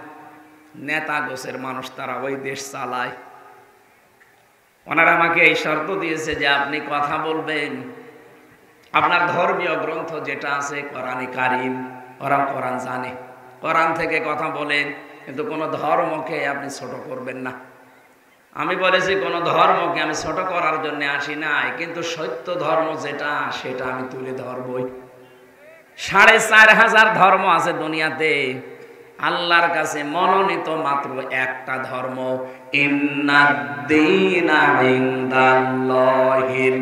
নেতা গোছের মানুষ, তারা ওই দেশ চালায়। ওনারা আমাকে এই শর্ত দিয়েছে যে আপনি কথা বলবেন আপনার ধর্মীয় গ্রন্থ যেটা আছে কোরআনে কারিম, ওরা কোরআন জানে, কোরআন থেকে কথা বলেন, কিন্তু কোনো ধর্মকে আপনি ছোট করবেন না। আমি বলেছি কোনো ধর্মকে আমি ছোট করার জন্য আসি নাই, কিন্তু সত্য ধর্ম যেটা সেটা আমি তুলে ধরবই। 4500 ধর্ম আছে দুনিয়াতে। আল্লাহর কাছে মনোনীত মাত্র একটা ধর্ম, ইন্নাদ-দীনা ইনদাল্লাহিল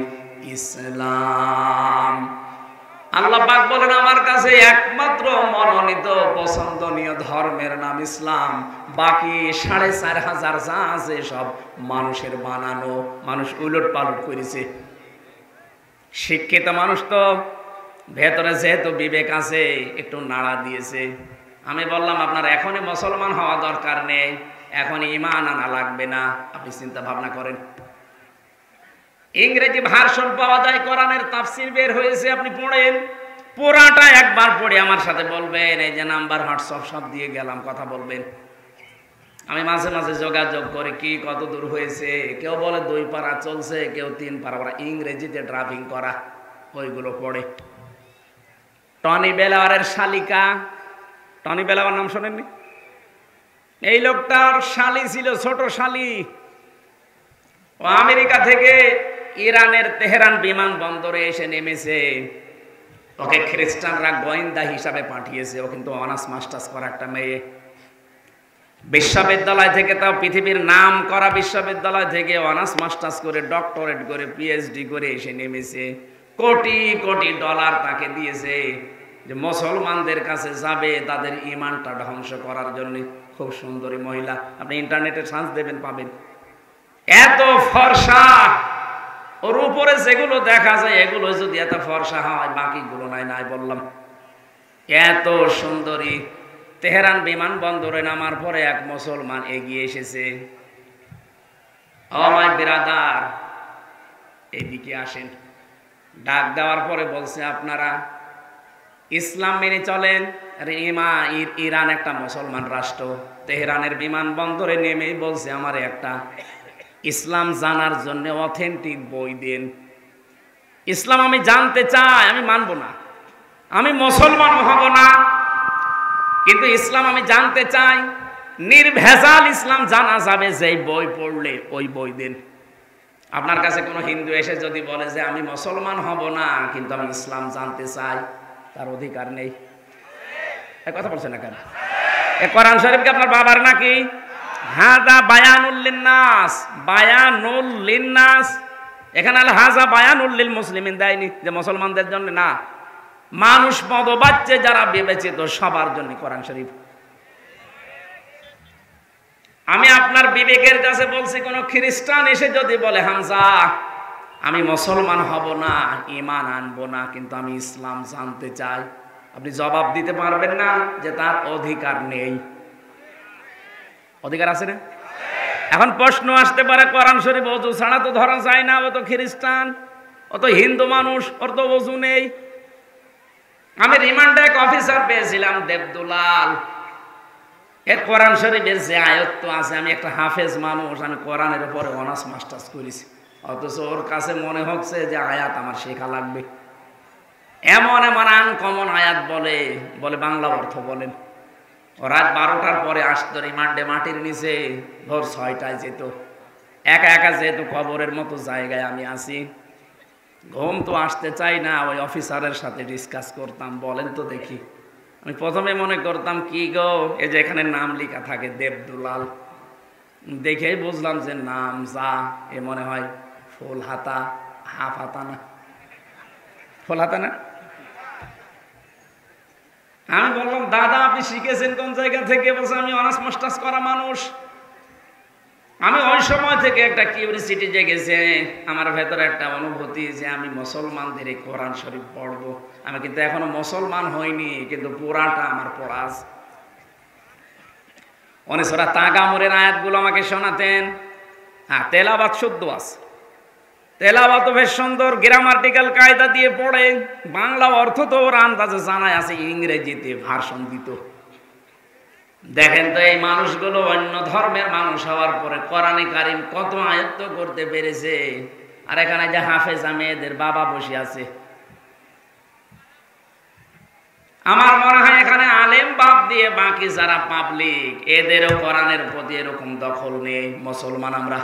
ইসলাম। আল্লাহ পাক বলেন আমার কাছে একমাত্র মনোনীত পছন্দনীয় ধর্মের নাম ইসলাম। বাকি 4500 যা আছে সব মানুষের বানানো, মানুষ উলট পালট করেছে। শিক্ষিত মানুষ তো ভেতরে যেহেতু বিবেক আছে একটু নাড়া দিয়েছে। আমি বললাম আপনার এখনই মুসলমান হওয়া দরকার নেই, এখন ঈমান আনা লাগবে না, আপনি চিন্তা ভাবনা করেন। ইংরেজি ভার্সন পাওয়া যায়, কোরআনের তাফসীর বের হয়েছে, আপনি পড়েন। পুরাটা একবার পড়ে আমার সাথে বলবেন। এই যে নাম্বার, হোয়াটসঅ্যাপ সব দিয়ে গেলাম, কথা বলবেন। আমি মাঝে মাঝে যোগাযোগ করে কি কত দূর হয়েছে। কেউ বলে 2 পারা চলছে, কেউ 3 পারা। ওরা ইংরেজিতে ড্রাইভিং করা, ওইগুলো পড়ে। টনি বেলাওয়ারের শালিকা, টনি বেলাওয়ার নাম শোনেননি? এই লোকটার শালি ছিল, ছোট শালি। ও আমেরিকা থেকে ইরানের তেহরান বিমানবন্দরে এসে নেমেছে। ওকে খ্রিস্টানরা গোয়েন্দা হিসাবে পাঠিয়েছে। ও কিন্তু অনার্স মাস্টার্স করা একটা মেয়ে। বিশ্ববিদ্যালয় থেকে, তাও পৃথিবীর নাম করা বিশ্ববিদ্যালয় থেকে অনার্স মাস্টার্স করে, ডক্টরেট করে, পিএইচডি করে এসে নেমেছে। কোটি কোটি ডলার তাকে দিয়েছে যে মুসলমানদের কাছে যাবে তাদের ঈমানটা ধ্বংস করার জন্য। খুব সুন্দরী মহিলা, আপনি ইন্টারনেটে সার্চ দেবেন পাবেন। এত ফর্সা, ওর উপরে যেগুলো দেখা যায় এগুলো যদি এত ফর্সা হয়, বাকিগুলো নাই নাই বললাম। এত সুন্দরী। তেহরান বিমানবন্দরে নামার পরে এক মুসলমান এগিয়ে এসেছে। আমার বিরাদার, এদিকে আসেন। ডাক দেওয়ার পরে বলছে আপনারা ইসলাম মেনে চলেন। আরে ইরান একটা মুসলমান রাষ্ট্র। তেহরানের বিমানবন্দরে নেমেই বলছে আমার একটা ইসলাম জানার জন্য অথেন্টিক বই দিন। ইসলাম আমি জানতে চাই, আমি মানব না, আমি মুসলমান হব না, কিন্তু ইসলাম আমি জানতে চাই। নির্ভেজাল ইসলাম জানা যাবে যেই বই পড়লে, ওই বই দিন। আপনার কাছে কোনো হিন্দু এসে যদি বলে যে আমি মুসলমান হব না কিন্তু আমি ইসলাম জানতে চাই, তার অধিকার নেই। কথা বলছেন না কেন? এ কোরআন শরীফ কি আপনার বাবার নাকি? হাদা বায়ানুল লিন্নাস, বায়ানুল লিন্নাস। এখানে আল হাজা বায়ানুল লিল মুসলিমিন দেয়নি যে মুসলমানদের জন্য না, মানুষ পদবাচ্চে যারা বিবেচিত সবার জন্য কোরআন শরীফ। আমি আপনার বিবেকের কাছে বলছি, কোন খ্রিস্টান এসে যদি বলে হামজা আমি মুসলমান হব না, ঈমান আনবো না, কিন্তু আমি ইসলাম জানতে চাই, আপনি জবাব দিতে পারবেন না যে তার অধিকার নেই? অধিকার আছে না? এখন প্রশ্ন আসতে পারে কোরআন শরীফ ওযু ছাড়া তো ধরা যায় না, ও তো খ্রিস্টান, ও তো হিন্দু মানুষ, ওর তো ওযু নেই। আমি রিমান্ডে এক অফিসার পেয়েছিলাম, দেবদুলাল। এর কোরআন শরীফের যে আয়াত আছে, আমি একটা হাফেজ মানুষ, আমি কোরআনের উপরে অনার্স মাস্টার্স করেছি, অথচ ওর কাছে মনে হচ্ছে যে আয়াত আমার শেখা লাগবে। এমন এমন আনকমন আয়াত বলে, বলে বাংলা অর্থ বলেন। ও রাত 12টার পরে আসতো রিমান্ডে মাটির নিচে, ভোর 6টায় যেত। একা একা যেহেতু কবরের মতো জায়গায় আমি আছি, ঘুম তো আসতে চাই না, ওই অফিসারের সাথে ডিসকাস করতাম, বলেন তো দেখি। আমি প্রথমে মনে করতাম কি গো, এই যে এখানে নাম লেখা থাকে দেবদুলাল, দেখেই বুঝলাম যে নাম যা, এ মনে হয় ফুল হাতা, হাফ হাতা না, ফুল হাতা না। আমি বললাম দাদা আপনি শিখেছেন কোন জায়গা থেকে? বলছে আমি অনার্স মাস্টার্স করা মানুষ। আমি ওই সময় থেকে একটা কিউরিসিটি জেগেছে আমার ভেতরে, একটা অনুভূতি যে আমি মুসলমানদের এই কোরআন শরীফ পড়বো। আমি কিন্তু এখনো মুসলমান হইনি, কিন্তু পুরাটা আমার পড়া আছে। অনেক সূরা তাগামুরের আয়াতগুলো আমাকে শোনাতেন। হ্যাঁ, তেলাওয়াত শুদ্ধ আছে, তেলাওয়াত বেশ সুন্দর, গ্রামাটিক্যাল কায়দা দিয়ে পড়ে। বাংলা অর্থ তো ওর আন্দাজে জানাই আছে, ইংরেজিতে ভার্সন দিত। দেখেন তো এই মানুষগুলো অন্য ধর্মের মানুষ হওয়ার পরে কোরআনে কারিম কত আয়ত্ত করতে পেরেছে। আর এখানে যে হাফেজা মেয়েদের বাবা বসে আছে, আমার মনে হয় এখানে আলেম বাদ দিয়ে বাকি যারা পাবলিক, এদেরও কোরআনের প্রতি এরকম দখল নেই। মুসলমান আমরা।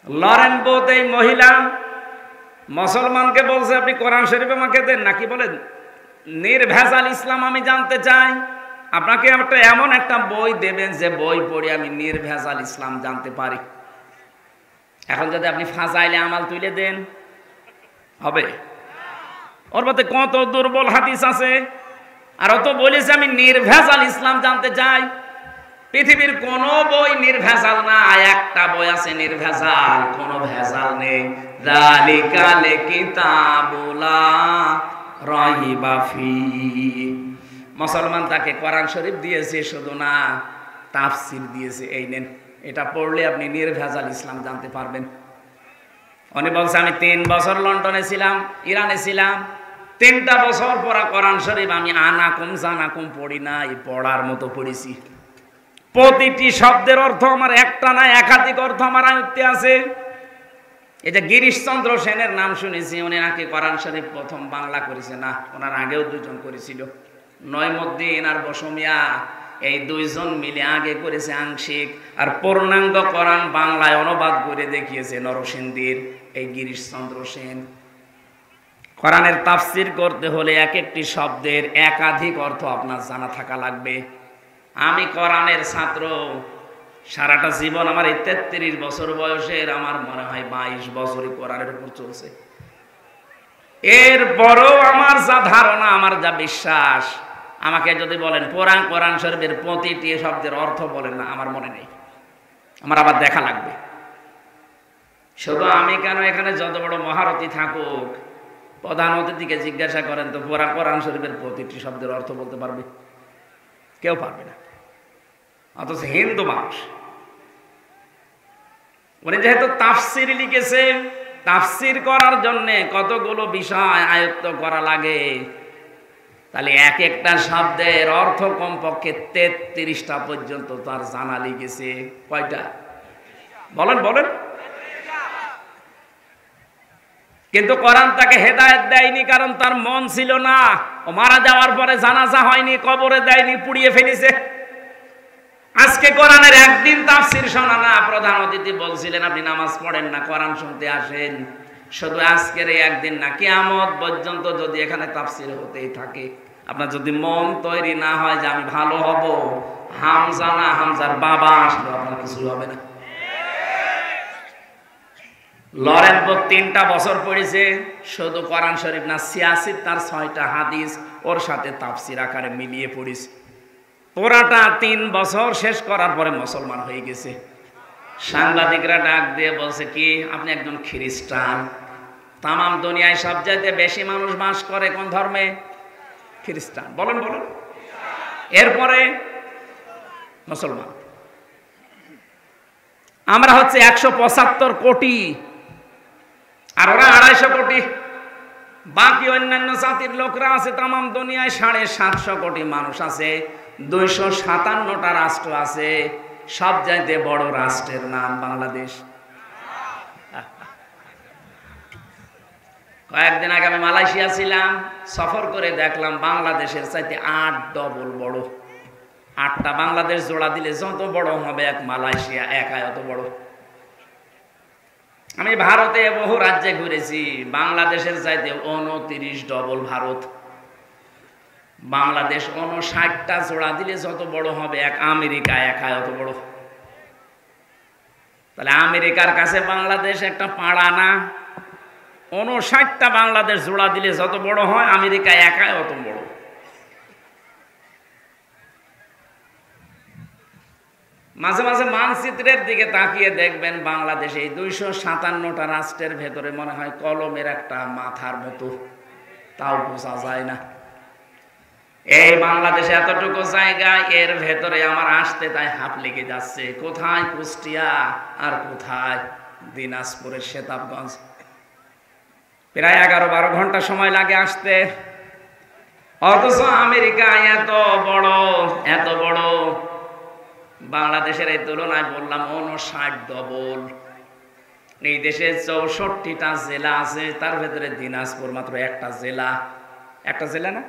লরেন বোথ এই মহিলা মুসলমানকে বলছে আপনি কোরআন শরীফ আমাকে দেন, নাকি বলেন নির্ভেজাল ইসলাম আমি জানতে চাই। আপনাকে একটা এমন একটা বই দেবেন যে বই পড়ে আমি নির্ভেজাল ইসলাম জানতে পারি। এখন যদি আপনি ফাজাইলে আমাল তুলে দেন, হবে? ওর মধ্যে কত দুর্বল হাদিস আছে। আর অত বলেছে আমি নির্ভেজাল ইসলাম জানতে চাই। পৃথিবীর কোন বই নির্ভেজাল না, একটা বই আছে নির্ভেজাল, কোনো ভেজাল নেই। যালিকাল কিতাবুলা রাইবা ফি। মুসলমান তাকে কোরআন শরীফ দিয়েছে, শুধু না তাফসীর দিয়েছে। এই নেন, এটা পড়লে আপনি নির্ভেজাল ইসলাম জানতে পারবেন। উনি বলছে আমি 3 বছর লন্ডনে ছিলাম, ইরানে ছিলাম, 3টা বছর পড়া কোরআন শরীফ আমি আনাকুম জানাকুম পড়ি নাই, পড়ার মতো পড়েছি। প্রতিটি শব্দের অর্থ আমার একটা না একাধিক অর্থ আমার আয়ত্তে আছে। এটা গিরিশচন্দ্র সেনের নাম শুনেছি, উনি নাকি কোরআন শরীফ প্রথম বাংলা করেছে। না, ওনার আগেও 2 জন করেছিল, নয়মুদ্দিন আর বসমিয়া। এই 2 জন মিলে আগে করেছে আংশিক, আর পূর্ণাঙ্গ কোরআন বাংলায় অনুবাদ করে দেখিয়েছে নরসিংদীর এই গিরিশচন্দ্র সেন। কোরআনের তাফসীর করতে হলে এক একটি শব্দের একাধিক অর্থ আপনার জানা থাকা লাগবে। আমি কোরআনের ছাত্র, সারাটা জীবন আমার এই 33 বছর বয়সের আমার মনে হয় 22 বছরই কোরআনের উপর চলছে। এরপরও আমার যা ধারণা, আমার যা বিশ্বাস, আমাকে যদি বলেন কোরআন শরীফের প্রতিটি শব্দের অর্থ বলেন না, আমার মনে নেই, আমার আবার দেখা লাগবে। শুধু আমি কেন, এখানে যত বড় মহারথী থাকুক, প্রধান অতিথিকে জিজ্ঞাসা করেন তো কোরআন শরীফের প্রতিটি শব্দের অর্থ বলতে পারবে? কেউ পারবে না। অথচ হিন্দু মানুষ, উনি যেহেতু তাফসীর লিখেছে, তাফসীর করার জন্য কতগুলো বিষয় আয়ত্ত করা লাগে, তাহলে এক একটা শব্দের অর্থ কমপক্ষে 33টা পর্যন্ত তার জানা লিখেছে। কয়টা বলেন বলেন? কিন্তু কোরআন তাকে হেদায়েত দেয়নি, কারণ তার মন ছিল না। ও মারা যাওয়ার পরে জানাজা হয়নি, কবরে দেয়নি, পুড়িয়ে ফেলেছে। আজকে কোরআনের একদিন তাফসীর শোনা না। প্রধান অতিথি বলছিলেন আপনি নামাজ পড়েন না, কোরআন শুনতে আসেন। শুধু আজকের এই একদিন না, কিয়ামত পর্যন্ত যদি এখানে তাফসীর হতেই থাকে, আপনার যদি মন তৈরি না হয় যে আমি ভালো হব, হামজা না হামজার বাবা আসলে আপনার কিছু হবে না। লরেন 3টা বছর পড়েছে, শুধু কোরআন শরীফ না, 86 তার 6টা হাদিস ওর সাথে তাফসীর আকারে মিলিয়ে পড়েছে। পুরাটা 3 বছর শেষ করার পরে মুসলমান হয়ে গেছে। সাংবাদিকরা ডাক দিয়ে বলছে কি আপনি একজন খ্রিস্টান। তামাম দুনিয়ায় সবচাইতে বেশি মানুষ বাস করে কোন ধর্মে? খ্রিস্টান। বলেন বলেন। এরপরে মুসলমান। আমরা হচ্ছে 175 কোটি, আর ওরা 250 কোটি। বাকি অন্যান্য জাতির লোকরা আছে তামাম দুনিয়ায় 750 কোটি মানুষ আছে, 257টা রাষ্ট্র আছে। সবচাইতে বড় রাষ্ট্রের নাম বাংলাদেশ। কয়েকদিন আগে আমি মালয়েশিয়া ছিলাম, সফর করে দেখলাম বাংলাদেশের চাইতে 8 ডবল বড়। 8টা বাংলাদেশ জোড়া দিলে যত বড় হবে এক মালয়েশিয়া একাই অত বড়। আমি ভারতে বহু রাজ্যে ঘুরেছি, বাংলাদেশের চাইতে 29 ডবল ভারত। বাংলাদেশ 59টা জোড়া দিলে যত বড় হবে এক আমেরিকা একাই অত বড়। তাহলে আমেরিকার কাছে বাংলাদেশ একটা পাড়া না? 59টা বাংলাদেশ জোড়া দিলে যত বড় হয় আমেরিকা একাই অত বড়। মাঝে মাঝে মানচিত্রের দিকে তাকিয়ে দেখবেন বাংলাদেশ এই 257টা রাষ্ট্রের ভেতরে মনে হয় কলমের একটা মাথার মতো, তাও বোঝা যায় না। এই বাংলাদেশে এতটুকু জায়গা, এর ভেতরে আমার আসতে তাই হাঁপ লেগে যাচ্ছে। কোথায় কুষ্টিয়া আর কোথায় দিনাজপুরের সেতাবগঞ্জ। প্রায় 11-12 ঘন্টা সময় লাগে আসতে, অথচ আমেরিকা এত বড়। বাংলাদেশের এই তুলনায় বললাম 59 ডবল। এই দেশে 64টা জেলা আছে, তার ভেতরে দিনাজপুর মাত্র একটা জেলা না?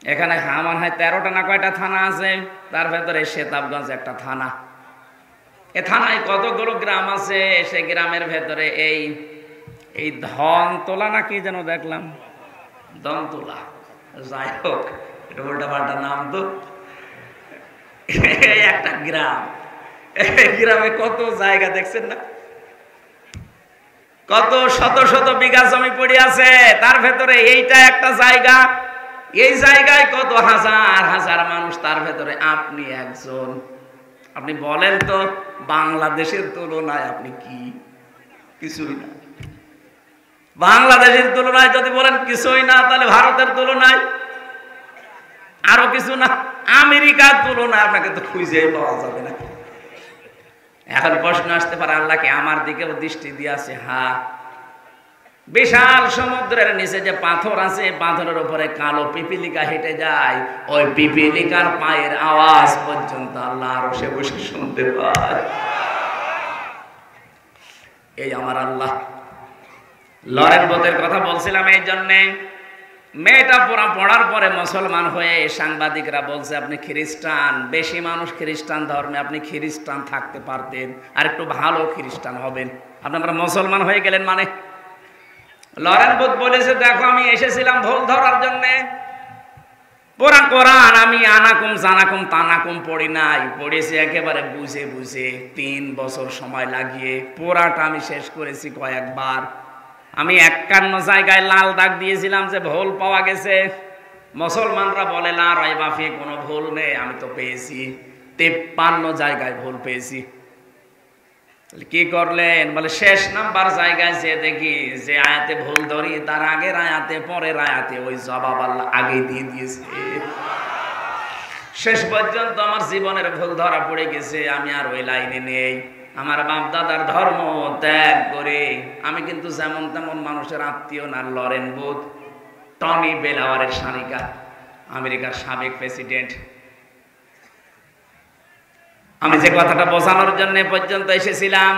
এখানে আমার হয় 13টা না কয়টা থানা আছে, তার ভেতরে সেতাবগঞ্জ একটা থানা। এ থানায় কতগুলো গ্রাম আছে, সে গ্রামের ভেতরে এই ধনতলা না কি যেন দেখলাম, দমতলা, যাই হোক এটা উল্টা পাল্টা নাম তো। একটা গ্রাম, গ্রামে কত জায়গা দেখছেন না? কত শত শত বিঘা জমি পড়ে আছে, তার ভেতরে এইটা একটা জায়গা। এই জায়গায় কত হাজার হাজার মানুষ, তার ভেতরে আপনি একজন। আপনি বলেন তো বাংলাদেশের তুলনায় আপনি কি? কিছুই না। বাংলাদেশের তুলনায় যদি বলেন কিছুই না, তাহলে ভারতের তুলনায় আরো কিছু না। আমেরিকার তুলনায় আপনাকে তো খুঁজেই পাওয়া যাবে না। এখন প্রশ্ন আসতে পারে, আল্লাহকে আমার দিকেও দৃষ্টি দিয়েছে? হ্যাঁ, বিশাল সমুদ্রের নিচে যে পাথর আছে, পাথরের উপরে কালো পিপিলিকা হেঁটে যায়, ওই পিপিলিকার পায়ের আওয়াজ পর্যন্ত আল্লাহ আরশে বসে শুনতে পায়। এই আমার আল্লাহ। লরেন বোতের কথা বলছিলাম এই জন্যে, মেয়েটা পড়ার পরে মুসলমান হয়ে সাংবাদিকরা বলছে আপনি খ্রিস্টান, বেশি মানুষ খ্রিস্টান ধর্মে, আপনি খ্রিস্টান থাকতে পারতেন, আর একটু ভালো খ্রিস্টান হবেন, আপনারা মুসলমান হয়ে গেলেন মানে। লরেন বুথ বলেছে, দেখো আমি এসেছিলাম ভুল ধরার জন্যে। পুরা কোরআন আমি আনাকুম জানাকুম তানাকুম পড়ি নাই, পড়েছি একেবারে বুঝে 3 বছর সময় লাগিয়ে পুরাটা আমি শেষ করেছি কয়েকবার। আমি 51 জায়গায় লাল দাগ দিয়েছিলাম যে ভুল পাওয়া গেছে। মুসলমানরা বলে না রয়বাফি কোনো ভুল নেই, আমি তো পেয়েছি 53 জায়গায় ভুল পেয়েছি। কি করলেন? বলে শেষ নাম্বার জায়গায় যে দেখি যে আয়াতে ভুল ধরি, তার আগের আয়াতে পরের আয়াতে ওই জবাব আল্লাহ আগে দিয়ে দিয়েছে। শেষ পর্যন্ত আমার জীবনের ভুল ধরা পড়ে গেছে, আমি আর ওই লাইনে নেই। আমার বাপ দাদার ধর্ম ত্যাগ করে আমি কিন্তু যেমন তেমন মানুষের আত্মীয় না। লরেন বুথ, টনি বেলাওয়ারের শালিকা, আমেরিকার সাবেক প্রেসিডেন্ট। আমি যে কথাটা বোঝানোর জন্য পর্যন্ত এসেছিলাম,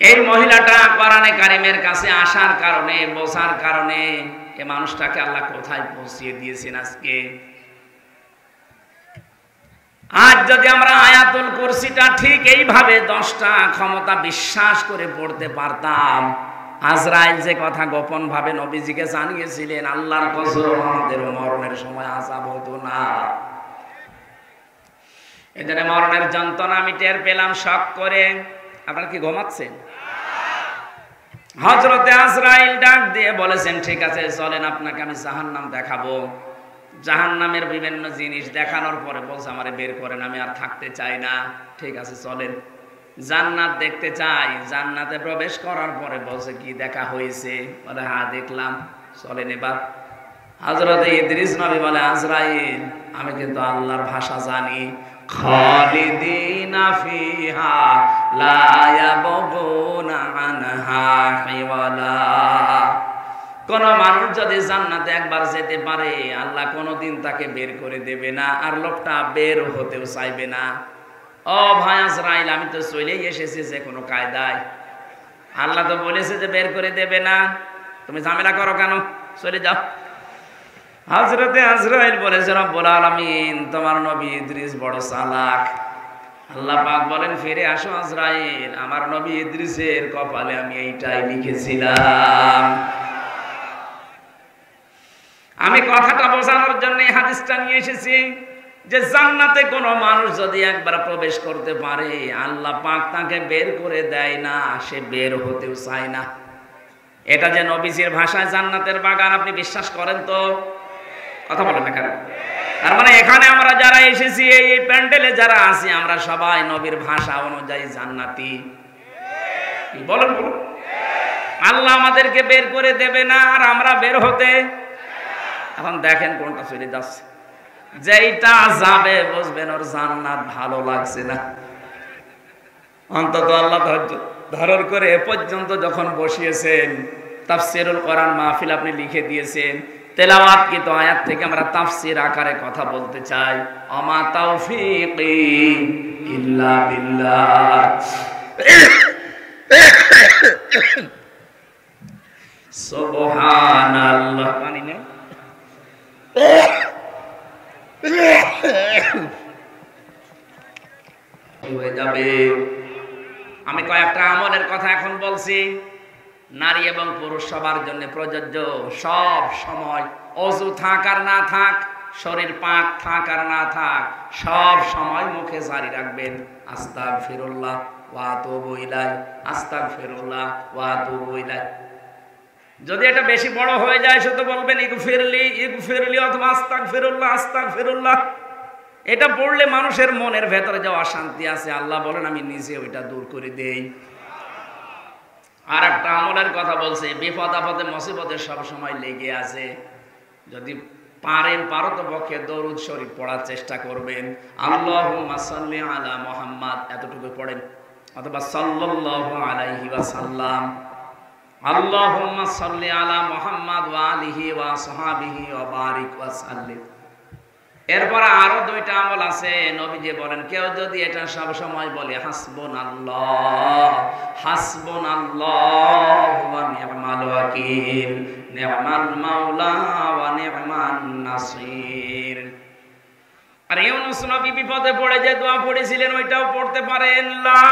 এই মহিলাটা কোরআনে কারিমের কাছে আসার কারণে, বোঝার কারণে এই মানুষটাকে আল্লাহ কোথায় পৌঁছিয়ে দিয়েছেন আজকে। আজ যদি আমরা আয়াতুল কুরসিটা ঠিক এইভাবে 10টা ক্ষমতা বিশ্বাস করে পড়তে পারতাম, আজরাইল যে কথা গোপন ভাবে নবীজিকে জানিয়েছিলেন, আল্লাহর কসম আমাদের মরণের সময় আযাব হতো না। এদের মরণের যন্ত্রণা আমি টের পেলাম শক করে। আপনারা কি ঘুমাচ্ছেন? হযরতে আজরাইল ডাক দিয়ে বলেছেন, ঠিক আছে চলেন আপনাকে আমি জাহান্নাম দেখাবো। জাহান্নামের বিভিন্ন জিনিস দেখানোর পরে বলছে আমারে বের করেন, আমি আর থাকতে চাই না। ঠিক আছে চলেন। জান্নাত দেখতে চাই। জান্নাতে প্রবেশ করার পরে বলছে কি দেখা হয়েছে? বলে হ্যাঁ দেখলাম, চলেন এবার। হযরতে ইদ্রিস নবী বলে, আজরাইল আমি কিন্তু আল্লাহর ভাষা জানি, খালিদিনা ফিহা লা ইয়াবগুনা আনহা হিওয়ালা। কোন মানুষ যদি জান্নাতে একবার যেতে পারে, আল্লাহ কোনোদিন তাকে বের করে দেবে না, আর লোকটা বের হতেও চাইবে না। ও ভাই আজরাইল, আমি তো চলেই এসেছি যে কোনো কায়দায়। আল্লাহ তো বলেছে যে বের করে দেবে না, তুমি ঝামেলা করো কেন? চলে যাও। হযরতে আজরাইল বলেছে, রব্বুল আলামিন, তোমার নবী ইদ্রিস বড় চালাক। আল্লাহ পাক বলেন, ফিরে আসো আজরাইল, আমার নবী ইদ্রিসের কপালে আমি এইটাই লিখেছিলাম। আমি কথাটা বোঝানোর জন্য এই হাদিসটা নিয়ে এসেছি যে জান্নাতে কোনো মানুষ যদি একবার প্রবেশ করতে পারে, আল্লাহ পাক তাকে বের করে দেয় না, সে বের হতেও চায় না। এটা যে নবীজির ভাষায় জান্নাতের বাগান, আপনি বিশ্বাস করেন তো? কথা বলেন না কেন? তার মানে এখানে আমরা যারা এসেছি, এই প্যান্ডেলে যারা আছি, আমরা সবাই নবীর ভাষা অনুযায়ী জান্নাতি। বলেন বলুন। আল্লাহ আমাদেরকে বের করে দেবে না, আর আমরা বের হতে। এখন দেখেন কোনটা চলে যাচ্ছে। যেইটা যাবে বুঝবেন ওর জান্নাত ভালো লাগছে না। অন্তত আল্লাহ ধারণ করে এ পর্যন্ত যখন বসিয়েছেন, তাফসীরুল কোরআন মাহফিল আপনি লিখে দিয়েছেন, তেলাওয়াতকৃত আয়াত থেকে আমরা তাফসীর আকারে কথা বলতে চাই। আমা তাওফীকি ইল্লা বিল্লাহ। সুবহানাল্লাহ। মানি না হয়ে যাবে। আমি কয়েকটা আমলের কথা এখন বলছি, নারী এবং পুরুষ সবার জন্য প্রযোজ্য। সব সময় অজু থাক আর না থাক, শরীর পাক থাক আর না থাক, সব সময় মুখে জারি রাখবেন আস্তাগফিরুল্লাহ ওয়া আতুবু ইলাইহি, আস্তাগফিরুল্লাহ ওয়া আতুবু ইলাইহি। যদি এটা বেশি বড় হয়ে যায়, শুধু বলবেন ইগফিরলি ইগফিরলি অথবা আস্তাগফিরুল্লাহ আস্তাগফিরুল্লাহ। এটা পড়লে মানুষের মনের ভেতরে যে অশান্তি আছে, আল্লাহ বলেন আমি নিজে ওইটা দূর করে দেই। আর একটা আমলের কথা বলছে, বিপদ আপদে মুসিবতে সব সময় লেগে আছে। যদি পারেন, পারতপক্ষে দরুদ শরীফ পড়ার চেষ্টা করবেন। আল্লাহুম্মা সাল্লি আলা মুহাম্মাদ এতটুকু পড়েন, অথবা সাল্লাল্লাহু আলাইহি ওয়াসাল্লাম। আল্লাহুম্মা সাল্লি আলা মুহাম্মাদ ওয়া আলিহি ওয়া আসহাবিহি ওয়া বারিক ওয়া সাল্লিম। এরপর আরো দুইটা আমল আছে। নবীজি বলেন, কেউ যদি এটা সব সময় বলে, হাসবুনাল্লাহ হাসবুনাল্লাহু ওয়া নি'মাল ওয়াকিল, নি'মাল মাওলা ওয়া নি'মান নাসির। আর ইউনূস নবী বিপদে পড়ে যে দোয়া পড়েছিলেন, ওইটাও পড়তে পারেন। লা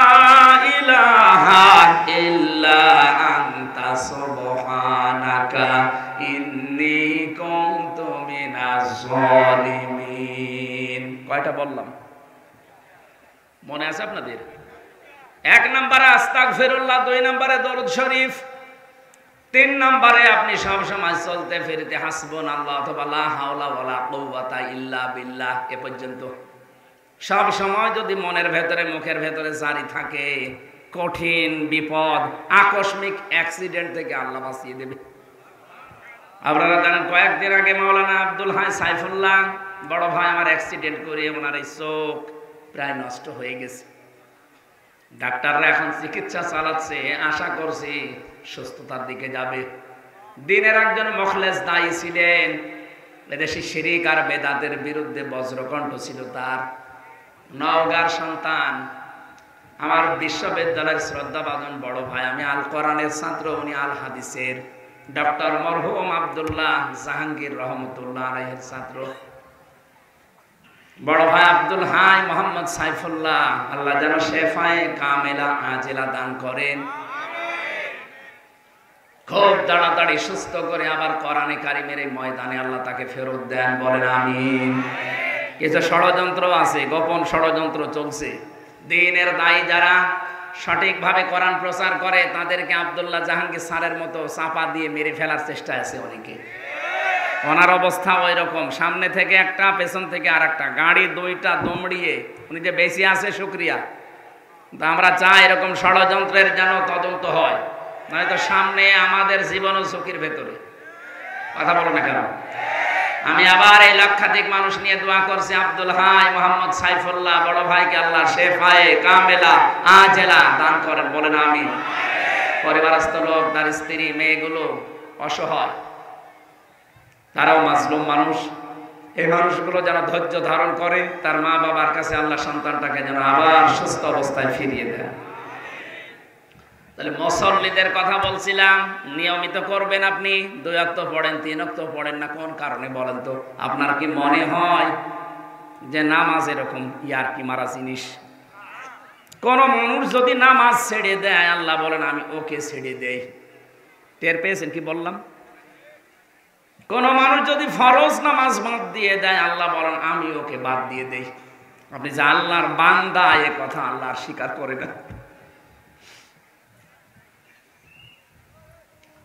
ইলাহা ইল্লা আনতা সুবহানাকা ইন্নী কুনতু মিনাজ জালিমিন। কয়টা বললাম মনে আছে আপনাদের? 1 নম্বরে আস্তাগফিরুল্লাহ, 2 নম্বরে দরুদ শরীফ, 3 নম্বরে আপনি সব সময় চলতে ফিরতে হাসবুনাল্লাহ অথবা লা হাওলা ওয়ালা কুওয়াতা ইল্লা বিল্লাহ এ পর্যন্ত। সব সময় যদি মনের ভেতরে মুখের ভেতরে জারি থাকে, কঠিন বিপদ আকস্মিক অ্যাক্সিডেন্ট থেকে আল্লাহ বাঁচিয়ে দেবে। আপনারা জানেন, কয়েকদিন আগে মাওলানা আব্দুল হাই সাইফুল্লাহ বড় ভাই আমার অ্যাক্সিডেন্ট করে ওনার এই চোখ প্রায় নষ্ট হয়ে গেছে। ডাক্তাররা এখন চিকিৎসা চালাচ্ছে, আশা করছি সুস্থতার দিকে যাবে। দিনের একজন মুখলেস দায়ী ছিলেন, এদেশে শিরিক আর বেদাতের বিরুদ্ধে বজ্রকণ্ঠ ছিল তার। নওগাঁর সন্তান, আমার বিশ্ববিদ্যালয়ের শ্রদ্ধাভাজন বড় ভাই। আমি আল কোরআনের ছাত্র, উনি আল হাদিসের। ডক্টর মরহুম আব্দুল্লাহ জাহাঙ্গীর রহমতুল্লাহ আলাইহির ছাত্র। বড় ভাই আব্দুল হাই মোহাম্মদ সাইফুল্লাহ, আল্লাহ যেন শেফায়ে কামেলা আজেলা দান করেন। খুব তাড়াতাড়ি সুস্থ করে আবার কোরআনে কারিমের এই ময়দানে আল্লাহ তাকে ফেরত দেন, বলেন আমিন। কিছু ষড়যন্ত্র আছে, গোপন ষড়যন্ত্র চলছে। দ্বীনের দায়ী যারা সঠিকভাবে কোরআন প্রচার করে, তাদেরকে আব্দুল্লাহ জাহাঙ্গীর স্যারের মতো চাপা দিয়ে মেরে ফেলার চেষ্টা আছে অনেকে। ওনার অবস্থা ওই রকম, সামনে থেকে একটা, পেছন থেকে আর একটা, গাড়ি 2টা দমড়িয়ে উনি যে বেশি আছে শুকরিয়া। আমরা চাই এরকম ষড়যন্ত্রের যেন তদন্ত হয়, নয়তো সামনে আমাদের জীবনও ঝুঁকির ভেতরে। কথা বলো না কেন? আমি আবার এই লক্ষাধিক মানুষ নিয়ে দোয়া করছি। আব্দুল হাই মোহাম্মদ সাইফুল্লাহ বড় ভাইকে আল্লাহ শেফায়ে কামেলা আজেলা দান করেন, বলেন আমিন। পরিবারস্থ লোক, তার স্ত্রী, মেয়েগুলো অসহায়, তারাও মাজলুম মানুষ। এই মানুষগুলো যেন ধৈর্য ধারণ করে, তার মা বাবার কাছে আল্লাহ সন্তানটাকে যেন আবার সুস্থ অবস্থায় ফিরিয়ে দেয়। তাহলে মুসল্লিদের কথা বলছিলাম, নিয়মিত করবেন আপনি, 2 ওয়াক্ত পড়েন 3 ওয়াক্ত পড়েন না, কোন কারণে বলেন তো? আপনার কি মনে হয় যে নামাজ এরকম ইয়ারকি মারা জিনিস? কোন মানুষ যদি নামাজ ছেড়ে দেয়, আল্লাহ বলেন আমি ওকে ছেড়ে দেই। টের পেয়েছেন কি বললাম? কোন মানুষ যদি ফরজ নামাজ বাদ দিয়ে দেয়, আল্লাহ বলেন আমি ওকে বাদ দিয়ে দেই। আপনি যে আল্লাহর বান্দা, এ কথা আল্লাহ স্বীকার করে না।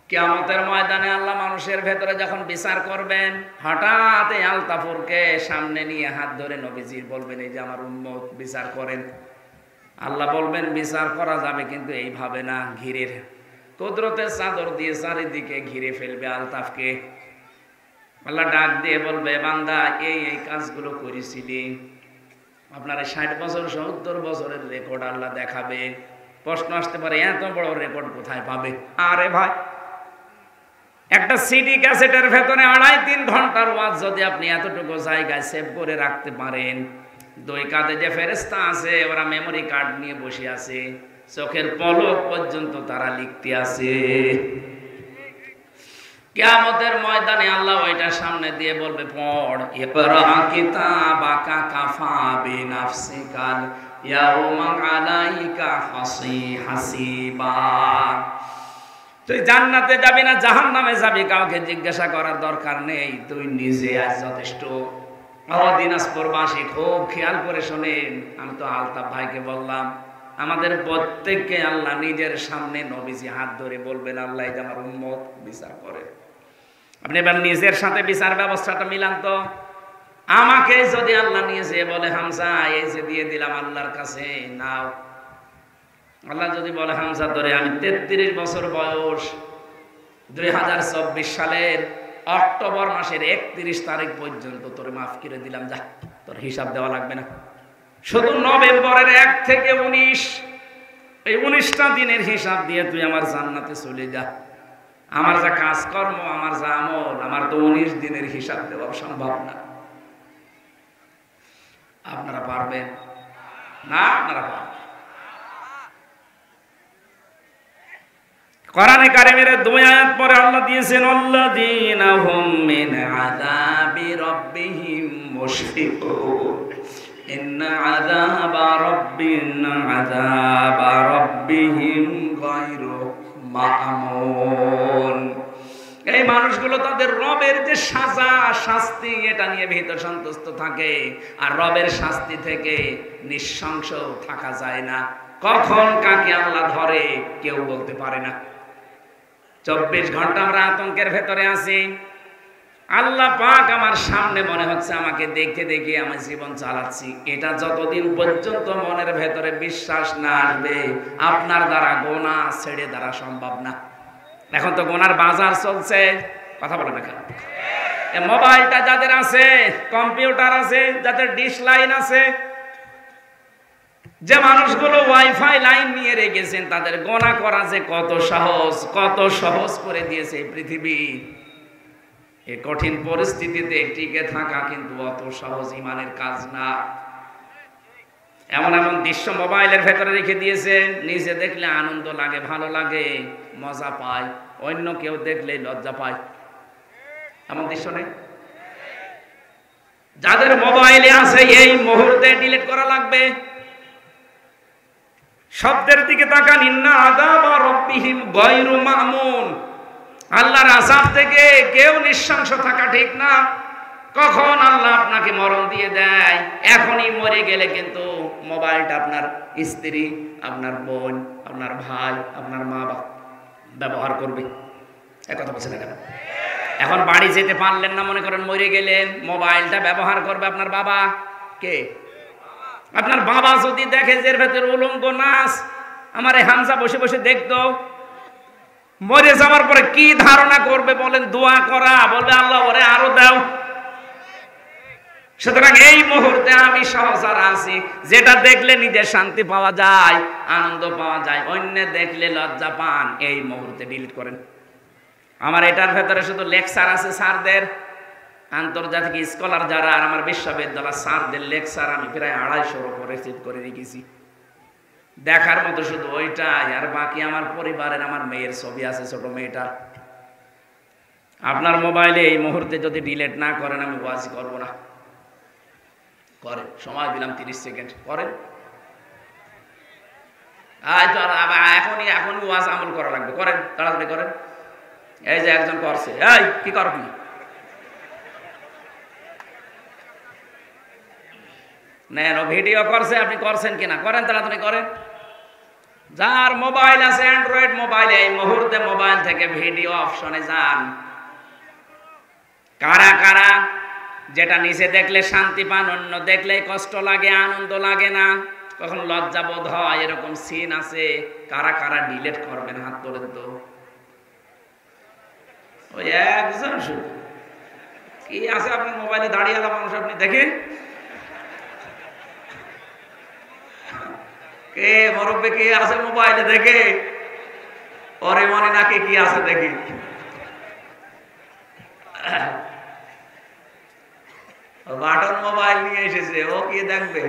কিয়ামতের ময়দানে আল্লাহ মানুষের ভেতরে যখন বিচার করবেন, হঠাৎ এই আলতাফুরকে সামনে নিয়ে হাত ধরে নবীজি বলবেন এই যে আমার উম্মত, বিচার করেন। আল্লাহ বলবেন বিচার করা যাবে, কিন্তু এইভাবে না, ঘিরের কুদরতের চাদর দিয়ে চারিদিকে ঘিরে ফেলবে আলতাফকে। আল্লাহ ডাক দিয়ে বলবে বান্দা এই এই কাজগুলো করেছিলি, আপনার 60 বছর 70 বছরের রেকর্ড আল্লাহ দেখাবে। প্রশ্ন আসতে পারে এত বড় রেকর্ড কোথায় পাবে? আরে ভাই, একটা সিডি ক্যাসেটের ভেতরে 2.5-3 ঘন্টার ওয়াজ যদি আপনি এতটুকু জায়গায় সেভ করে রাখতে পারেন, 2 কাঁধে যে ফেরেশতা আছে ওরা মেমোরি কার্ড নিয়ে বসে আছে, চোখের পলক পর্যন্ত তারা লিখতে আছে। কিয়ামতের ময়দানে আল্লাহ ওইটা সামনে দিয়ে বলবে পড়, ইকরা কিতাবাকা কাফা বিনাফসিকাল ইয়াউমা আলাইকা হাসিবা। তুই জান্নাতে যাবি না জাহান্নামে যাবি, কাউকে জিজ্ঞাসা করার দরকার নেই, তুই নিজে আজ যথেষ্ট। দিনাজপুরবাসী খুব খেয়াল করে শোনেন, আমি তো আলতাফ ভাইকে বললাম, আমাদের প্রত্যেককে আল্লাহ নিজের সামনে নবীজি হাত ধরে বলবেন আল্লাহ এই যে আমার উম্মত, বিচার করে। আপনি এবার নিজের সাথে বিচার ব্যবস্থাটা মিলান তো। আমাকে যদি আল্লাহ নিয়ে যেয়ে বলে হামজা এই যে দিয়ে দিলাম আল্লাহর কাছে নাও, আল্লাহ যদি বলে হামজা ধরে আমি 33 বছর বয়স, 2024 সালের অক্টোবর মাসের 31 তারিখ পর্যন্ত তোরে মাফ করে দিলাম, যা তোর হিসাব দেওয়া লাগবে না, শুধু নভেম্বরের 1 থেকে 19 এই 19টা দিনের হিসাব দিয়ে তুই আমার জান্নাতে চলে যা। আমার যা কাজকর্ম, আমার যা আমল, আমার তো 19 দিনের হিসাব দেওয়া সম্ভব না। আপনারা পারবেন না? আপনারা পারবেন? কোরআনে কারিমের 2 আয়াত পরে আল্লাহ দিয়েছেন আল্লাযীনা হুম মিন আযাবি রাব্বিহিম মুশফিকুন ইন্না আযাবা রাব্বিহিম গায়রু মা'মুন। এই মানুষগুলো তাদের রবের যে সাজা শাস্তি এটা নিয়ে ভীত সন্তুষ্ট থাকে, আর রবের শাস্তি থেকে নিঃশংস থাকা যায় না। কখন কাকে আল্লাহ ধরে কেউ বলতে পারে না। 24 ঘন্টা আমরা আতঙ্কের ভেতরে আছি। আল্লাহ পাক আমার সামনে মনে হচ্ছে আমাকে দেখে দেখে আমি জীবন চালাচ্ছি, এটা যতদিন পর্যন্ত মনের ভেতরে বিশ্বাস না আসবে আপনার দ্বারা গোনা ছেড়ে দ্বারা সম্ভব না। এখন তো গোনার বাজার চলছে, কথা বলে না কেন? মোবাইলটা যাদের আছে, কম্পিউটার আছে, যাদের ডিশ লাইন আছে, যে মানুষগুলো ওয়াইফাই লাইন নিয়ে রেখেছেন, তাদের গোনা করা যে কত সহজ করে দিয়েছে পৃথিবী। এই কঠিন পরিস্থিতিতে টিকে থাকা কিন্তু অত সহজ ইমানের কাজ না। এমন এমন দৃশ্য মোবাইলের ভেতরে রেখে দিয়েছে, নিজে দেখলে আনন্দ লাগে, ভালো লাগে, মজা পায়, অন্য কেউ দেখলে লজ্জা পায়। এমন দৃশ্য নেই? যাদের মোবাইলে আছে এই মুহূর্তে ডিলিট করা লাগবে। শব্দের দিকে তাকান, ইন্না আযাবা রাব্বিহিম গায়রু মা'মুন। আল্লাহর আযাব থেকে কেউ নিঃশংস থাকা ঠিক না। কখন আল্লাহ আপনাকে মরণ দিয়ে দেয়, এখনই মরে গেলে কিন্তু মোবাইলটা আপনার স্ত্রী, আপনার বোন, আপনার ভাই, আপনার মা বাবা ব্যবহার করবে। একথা বলছেন না কেন? এখন বাড়ি যেতে পারলেন না, মনে করেন মরে গেলেন, মোবাইলটা ব্যবহার করবে আপনার বাবা। কে? আপনার বাবা যদি দেখে যে এর ভেতরে উলঙ্গ নাচ, আমার এই হামজা বসে বসে দেখতো, মরে যাওয়ার পরে কি ধারণা করবে বলেন? দোয়া করা, বলবে আল্লাহ ওরে আরো দাও। সুতরাং এই মুহূর্তে আমি সহজার আছি, যেটা দেখলে নিজের শান্তি পাওয়া যায়, আনন্দ পাওয়া যায়, অন্য দেখলে লজ্জা পান, এই মুহূর্তে ডিলিট করেন। আমার এটার ভেতরে শুধু লেকচার আছে স্যারদের, আন্তর্জাতিক স্কলার যারা, আর আমার বিশ্ববিদ্যালয় স্যারদের লেকচার আমি প্রায় 250 উপর রিসিভ করে রেখেছি। দেখার মতো শুধু ওইটাই, আর বাকি আমার পরিবারের আমার মেয়ের ছবি আছে, ছোট মেয়েটা। আপনার মোবাইলে এই মুহূর্তে যদি ডিলিট না করেন আমি ওয়াজ করব না। করেন, সময় দিলাম 30 সেকেন্ড, করেন। এখনই ওয়াজ আমল করা লাগবে, করেন, তাড়াতাড়ি করেন। এই যে একজন করছে, এই কি করো কি নেন, ভিডিও করছে, আপনি করছেন কিনা করেন, তাড়াতাড়ি করেন। যার মোবাইল আছে অ্যান্ড্রয়েড মোবাইল, এই মুহূর্তে মোবাইল থেকে ভিডিও অপশনে যান। কারা কারা যেটা নিচে দেখলে শান্তি পান, অন্য দেখলে কষ্ট লাগে, আনন্দ লাগে না, কখন লজ্জা বোধ হয়, এরকম সিন আছে? কারা কারা ডিলিট করবেন হাত তোলেন তো। ওই একজন শুধু কি আছে আপনার মোবাইলে, দাঁড়িয়ে মানুষ আপনি দেখেন কে মরব্বে কে আছে মোবাইলে, দেখে পরে মনে নাকি কি আছে দেখি। বাটন মোবাইল নিয়ে এসেছে, ও কি দেখবে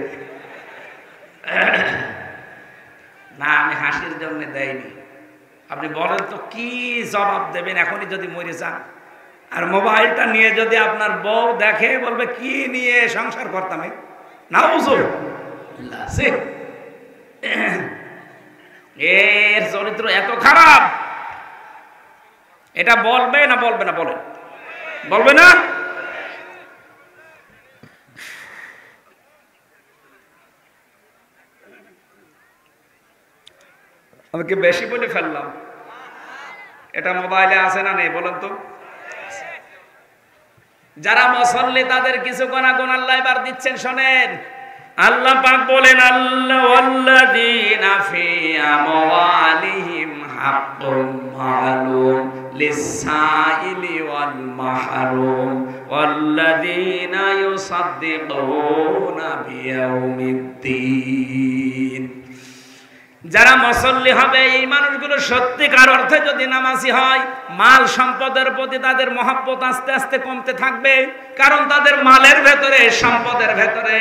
না, আমি হাসির জন্য দেয়নি। আপনি বলেন তো কি জবাব দেবেন এখনই যদি মরে যান? আর মোবাইলটা নিয়ে যদি আপনার বউ দেখে, বলবে কি নিয়ে সংসার করতাম না, বুঝুন এর চরিত্র এত খারাপ। এটা বলবে না বলবে না? বলেন, বলবে না? আমি কি বেশি বলে ফেললাম? এটা মোবাইলে আছে না নেই বলেন তো? যারা মুসল্লি তাদের কিছু গুনাহ আল্লাহ এবার দিচ্ছেন, শোনেন। আল্লাহ পাক বলেন, আল্লাহ ওয়াল্লাযীনা ফি আমওয়ালিহিম হাক্কুম মা'লুম লিস-সাইলি ওয়াল মাহরুম ওয়াল্লাযীনা ইউসাদ্দিকুনা বিয়াউমিদ্দিন। যারা মুসল্লি হবে, এই মানুষগুলো সত্যিকার অর্থে যদি নামাজি হয়, মাল সম্পদের প্রতি তাদের মহব্বত আস্তে আস্তে কমতে থাকবে। কারণ তাদের মালের ভেতরে, সম্পদের ভেতরে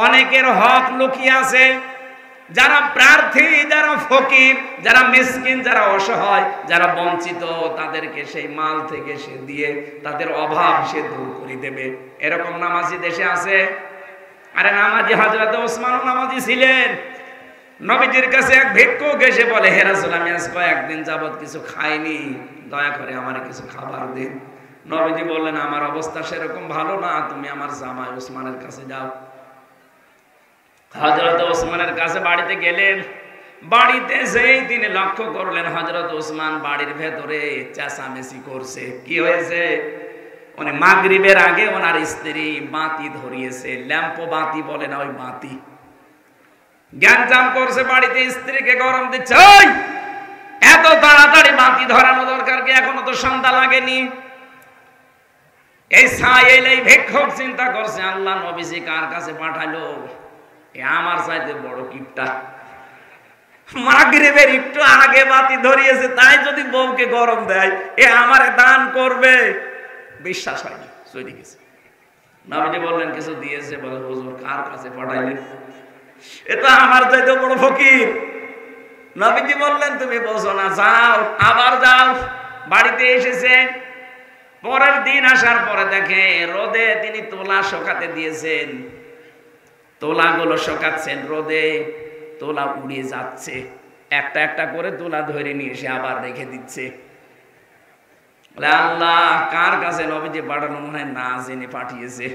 অনেকের হক লুকিয়ে আছে। যারা প্রার্থী, যারা ফকির, যারা মিসকিন, যারা অসহায়, যারা বঞ্চিত, তাদেরকে সেই মাল থেকে সে দিয়ে তাদের অভাব সে দূর করে দেবে। এরকম নামাজি দেশে আছে। আরে নামাজি হযরত ওসমানও নামাজি ছিলেন। নবীজির কাছে এক ভিক্ষুক এসে বলে, হে রাসূল, আমি আজ কয়েকদিন যাবত কিছু খাইনি, দয়া করে আমার কিছু খাবার দিন। নবীজি বললেন, আমার অবস্থা সেরকম ভালো না, তুমি আমার জামাই ওসমানের কাছে যাও। হযরত ওসমানের কাছে বাড়িতে গেলেন। বাড়িতে যেই তিনি লক্ষ্য করলেন হযরত ওসমান বাড়ির ভেতরে চেঁচামেচি করছে। কি হয়েছে? উনি মাগরিবের আগে ওনার স্ত্রী বাতি ধরিয়েছে, ল্যাম্প বাতি বলে না, ওই বাতি জ্ঞানজাম করছে, বাড়িতে স্ত্রীকে গরম দিচ্ছে। ওই এত তাড়াতাড়ি বাতি ধরানো দরকার কি? এখনো তো সন্ধ্যা লাগেনি। এই সাইল এই ভিক্ষুক চিন্তা করছে, আল্লাহ নবীজি কার কাছে পাঠালো? এ আমার চাইতে বড় কিপটা। মাগরিবের একটু আগে বাতি ধরিয়েছে, তাই যদি বউকে গরম দেয়, এ আমারে দান করবে। বিশ্বাস হয়নি, চলে গেছে। নবীজি বললেন, কিছু দিয়েছে? বলে, হুজুর কার কাছে পাঠাইলেন? এটা আমার চাইতে বড় ফকির। নবীজি বললেন, তুমি বোঝো না, যাও, আবার যাও। বাড়িতে এসেছে। পরের দিন আসার পরে দেখে রোদে তিনি তোলা শুকাতে দিয়েছেন। তোলাগুলো শুকাচ্ছেন রোদে, তোলা উড়ে যাচ্ছে। একটা একটা করে তোলা ধরে নিয়ে এসে আবার রেখে দিচ্ছে। আল্লাহ, কার কাছে নবীজি পাঠানো? মনে হয় না জেনে পাঠিয়েছে।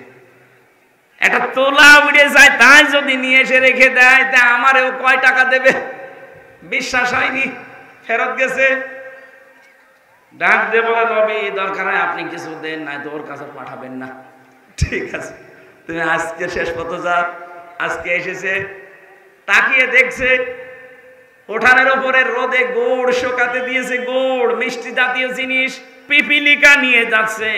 একটা তোলা উড়ে যায়, তাই যদি নিয়ে এসে রেখে দেয়, তা আমারেও কয় টাকা দেবে? বিশ্বাস হয়নি, ফেরত গেছে। ডাক দিয়ে বলে, নবী দরকার হয় আপনি কিছু দেন, নাই তো ওর কাছে পাঠাবেন না। ঠিক আছে, তুমি আজকে শেষ পথ যাও। আজকে এসেছে, তাকিয়ে দেখছে উঠানের উপরে রোদে গুড় শুকাতে দিয়েছে, গুড় মিষ্টি জাতীয় জিনিস, পিপিলিকা নিয়ে যাচ্ছে।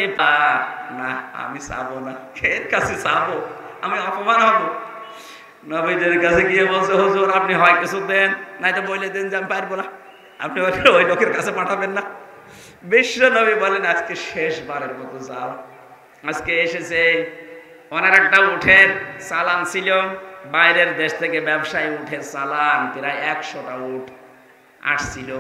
না, আমি চাবো না, এর কাছে চাবো আমি অপমান হব। নবীদের কাছে গিয়ে বলছে, হুজুর আপনি হয় কিছু দেন, নাই তো বলে দেন যে আমি পারবো না, আপনি ওই লোকের কাছে পাঠাবেন না। বিশ্ব নবী বলেন, আজকে শেষবারের মতো যাও। আজকে এসেছে। ওনার একটা উঠের চালান ছিল, বাইরের দেশ থেকে ব্যবসায়ী উঠে চালান প্রায় 100টা উট আসছিল।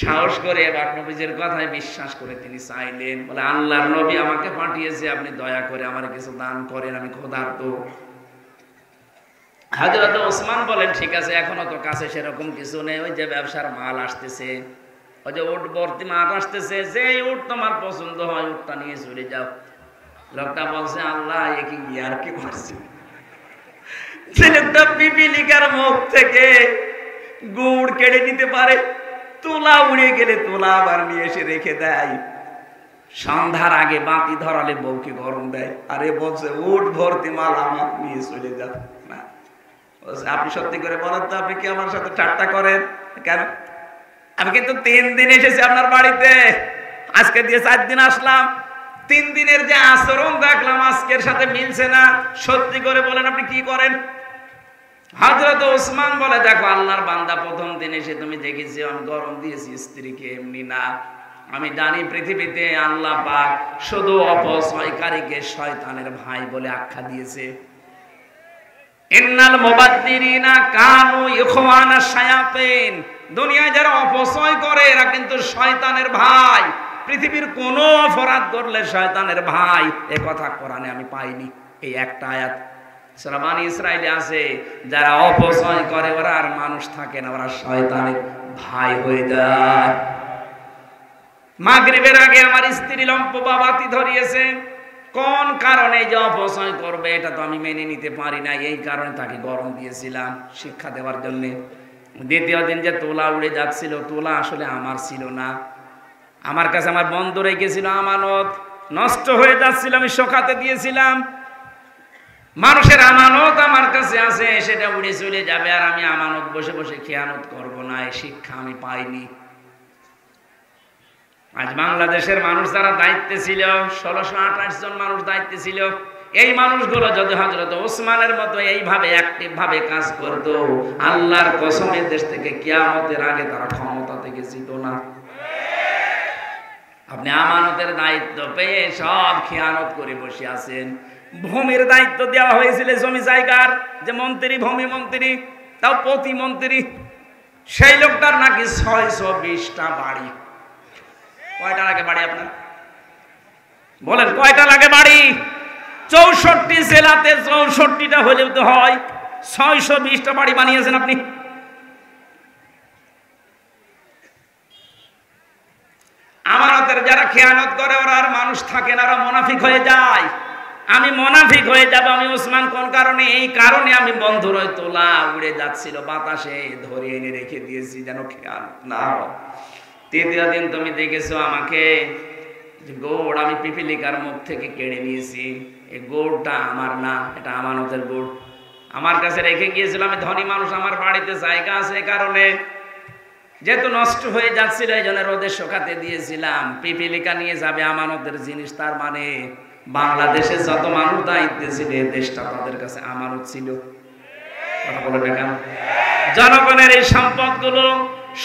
সাহস করে এবার নবীজির কথায় বিশ্বাস করে তিনি চাইলেন, বলে আল্লাহর নবী আমাকে পাঠিয়েছে, আপনি দয়া করে আমার কিছু দান করেন, আমি ক্ষুধার্ত। হযরত ওসমান বলেন ঠিক আছে, এখনো তো কাছে সেরকম কিছু নেই, ওই যে ব্যবসার মাল আসতেছে, ওই যে উট ভর্তি মাল আসতেছে, যে উট তোমার পছন্দ হয় উটটা নিয়ে চলে যাও। লোকটা বলছে আল্লাহ এ কি আর কি করছে, ছেলেটা পিপিলিকার মুখ থেকে গুড় কেড়ে নিতে পারে, তুলা উড়ে গেলে তুলা আবার নিয়ে এসে রেখে দেয়, সন্ধ্যার আগে বাতি ধরালে বউকে গরম দেয়, আরে বলছে উট ভর্তি মাল আমার নিয়ে চলে যাও। না, আপনি সত্যি করে বলেন তো, আপনি কি আমার সাথে ঠাট্টা করেন কেন? আমি কিন্তু 3 দিন এসেছি আপনার বাড়িতে, আজকে দিয়ে 4 দিন আসলাম, 3 দিনের যে আচরণ দেখলাম আজকের সাথে মিলছে না, সত্যি করে বলেন আপনি কি করেন? হযরত ওসমান বলে দেখো আল্লাহর বান্দা, প্রথম দিন এসে তুমি দেখেছো আমি গরম দিয়েছি স্ত্রীকে, এমনি না, আমি জানি পৃথিবীতে আল্লাহ পাক শুধু অপচয়কারীকে শয়তানের ভাই বলে আখ্যা দিয়েছে। ইন্নাল মুবাদ্দিরিনা কানু ইখওয়ানা শায়াতিন, দুনিয়ায় যারা অপচয় করে এরা কিন্তু শয়তানের ভাই। পৃথিবীর কোন অপরাধ করলে শয়তানের ভাই, এ কথা কোরআনে আমি পাইনি। এই একটা আয়াত সূরা বনী ইসরাঈলে আছে, যারা অপচয় করে ওরা আর মানুষ থাকে না, ওরা শয়তানের ভাই হয়ে যায়। মাগরিবের আগে আমার স্ত্রী লম্প বাবাতি ধরিয়েছে, কোন কারণে যে অপচয় করবে এটা তো আমি মেনে নিতে পারি না, এই কারণে তাকে গরম দিয়েছিলাম শিক্ষা দেওয়ার জন্য। দ্বিতীয় দিন যে তোলা উড়ে যাচ্ছিল, তোলা আসলে আমার ছিল না, আমার কাছে আমার বন্ধু রেখেছিল আমানত, নষ্ট হয়ে যাচ্ছিল, আমি শোকাতে দিয়েছিলাম। মানুষের আমানত আমার কাছে আছে, সেটা উড়ে চলে যাবে, আর আমি আমানত বসে বসে খেয়ানত করব না, এই শিক্ষা আমি পাইনি। আজ বাংলাদেশের মানুষ যারা দায়িত্বে ছিল, 1628 জন মানুষ দায়িত্বে ছিল, এই মানুষগুলো যদি হযরত ওসমানের মতো এইভাবে অ্যাক্টিভ ভাবে কাজ করত, আল্লাহর কসমে দেশ থেকে কিয়ামতের আগে তারা ক্ষমতা থেকে যেত না। আপনি আমানতের দায়িত্ব পেয়ে সব খেয়ানত করে বসে আছেন। ভূমির দায়িত্ব দেওয়া হয়েছিল জমি জায়গার, যে মন্ত্রী, ভূমি মন্ত্রী, তাও প্রতিমন্ত্রী, সেই লোকটার নাকি 620টা বাড়ি। কয়টা লাগে বাড়ি আপনার বলেন, কয়টা লাগে বাড়ি? 64 জেলাতে 64টা হলে তো হয়, 620টা বাড়ি বানিয়েছেন আপনি। আমানতের যারা খেয়ানত করে ওরা আর মানুষ থাকে না, ওরা মুনাফিক হয়ে যায়। আমি মুনাফিক হয়ে যাব আমি ওসমান, কোন কারণে? এই কারণে আমি বন্ধুর ওই তোলা উড়ে যাচ্ছিল বাতাসে ধরে এনে রেখে দিয়েছি যেন খেয়াল না হয়। তৃতীয় দিন তুমি দেখেছো আমাকে গোড় আমি পিপিলিকার মুখ থেকে কেড়ে নিয়েছি, এই গোড়টা আমার না, এটা আমানতের গোড়, আমার কাছে রেখে গিয়েছিল। আমি ধনী মানুষ, আমার বাড়িতে জায়গা আছে, কারণে যেহেতু নষ্ট হয়ে যাচ্ছিল এই জন্য রোদে শুকাতে দিয়েছিলাম। পিপিলিকা নিয়ে যাবে আমানতের জিনিস, তার মানে বাংলাদেশে যত মানুষ দায়িত্বে ছিল দেশটা তাদের কাছে আমানত ছিল। কথা বলে দেখেন, জনগণের এই সম্পদগুলো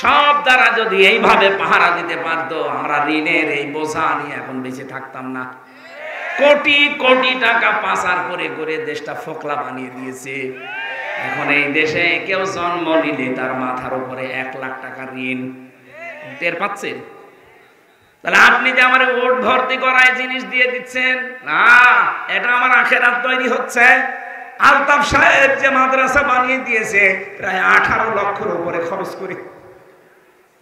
সব দ্বারা যদি এইভাবে পাহারা দিতে পারতো, আমরা ঋণের এই বোঝা নিয়ে এখন বেঁচে থাকতাম না। কোটি কোটি টাকা পাচার করে করে দেশটা ফোকলা বানিয়ে দিয়েছে। এখন এই দেশে কেউ জন্ম নিলে তার মাথার উপরে 1 লাখ টাকা ঋণ। টের পাচ্ছেন? তাহলে আপনি যে আমার ওট ভর্তি করায় জিনিস দিয়ে দিচ্ছেন না, এটা আমার আখেরাত তৈরি হচ্ছে। আলতাফ সাহেব যে মাদ্রাসা বানিয়ে দিয়েছে প্রায় 18 লক্ষের উপরে খরচ করে,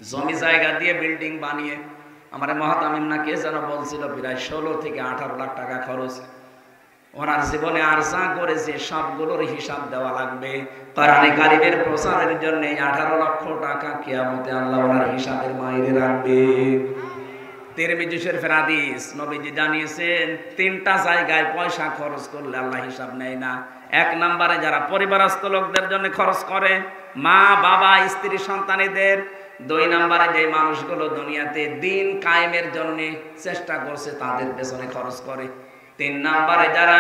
জমি জায়গা দিয়ে বিল্ডিং বানিয়ে। আমার মহাতামিম না কে যেন বলছিল প্রায় 16 থেকে 18 লাখ টাকা খরচ। ওনার জীবনে আর যা করেছে সবগুলোর হিসাব দেওয়া লাগবে। কোরআনে কারিমের প্রচারের জন্য 18 লক্ষ টাকা কিয়ামতে আল্লাহ ওনার হিসাবের বাইরে রাখবে। তিরমিজি শরীফের হাদিস, নবীজি জানিয়েছেন 3টা জায়গায় পয়সা খরচ করলে আল্লাহ হিসাব নেয় না। 1 নম্বরে যারা পরিবারস্থ লোকদের জন্য খরচ করে, মা বাবা স্ত্রী সন্তানেদের। 2 নম্বরে যে মানুষগুলো দুনিয়াতে দিন কায়েমের জন্য চেষ্টা করছে তাদের পেছনে খরচ করে। 3 নম্বরে যারা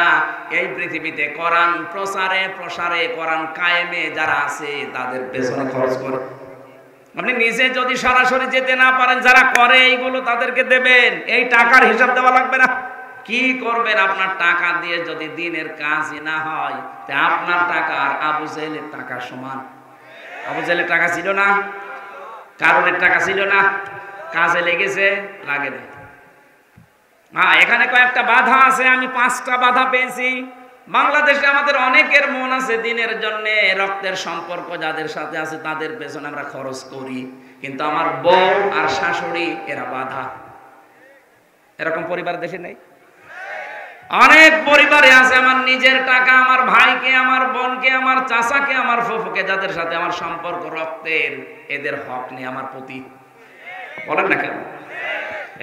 এই পৃথিবীতে কোরআন প্রসারে কোরআন কায়েমে যারা আছে তাদের পেছনে খরচ করে। আপনি নিজে যদি সরাসরি যেতে না পারেন, যারা করে এইগুলো তাদেরকে দেবেন, এই টাকার হিসাব দেওয়া লাগবে না। কি করবেন আপনার টাকা দিয়ে যদি দিনের কাজই না হয়? তা আপনার টাকা আর আবু জেহেলের টাকা সমান। আবু জেহেলের টাকা ছিল না, কারণের টাকা ছিল না, কাজে লেগেছে, লাগে না। হ্যাঁ, এখানে কয়েকটা বাধা আছে, আমি 5টা বাধা পেয়েছি। বাংলাদেশে আমাদের অনেকের মন আছে দিনের জন্য, রক্তের সম্পর্ক যাদের সাথে আছে তাদের পেছনে আমরা খরচ করি, কিন্তু আমার বউ আর শাশুড়ি এরা বাধা। এরকম পরিবার দেশে নেই? অনেক পরিবারে আছে আমার নিজের টাকা, আমার ভাইকে, আমার বোনকে, আমার চাচাকে, আমার ফুফুকে, যাদের সাথে আমার সম্পর্ক রক্তের, এদের হক নেই আমার প্রতি। বলেন না কেন?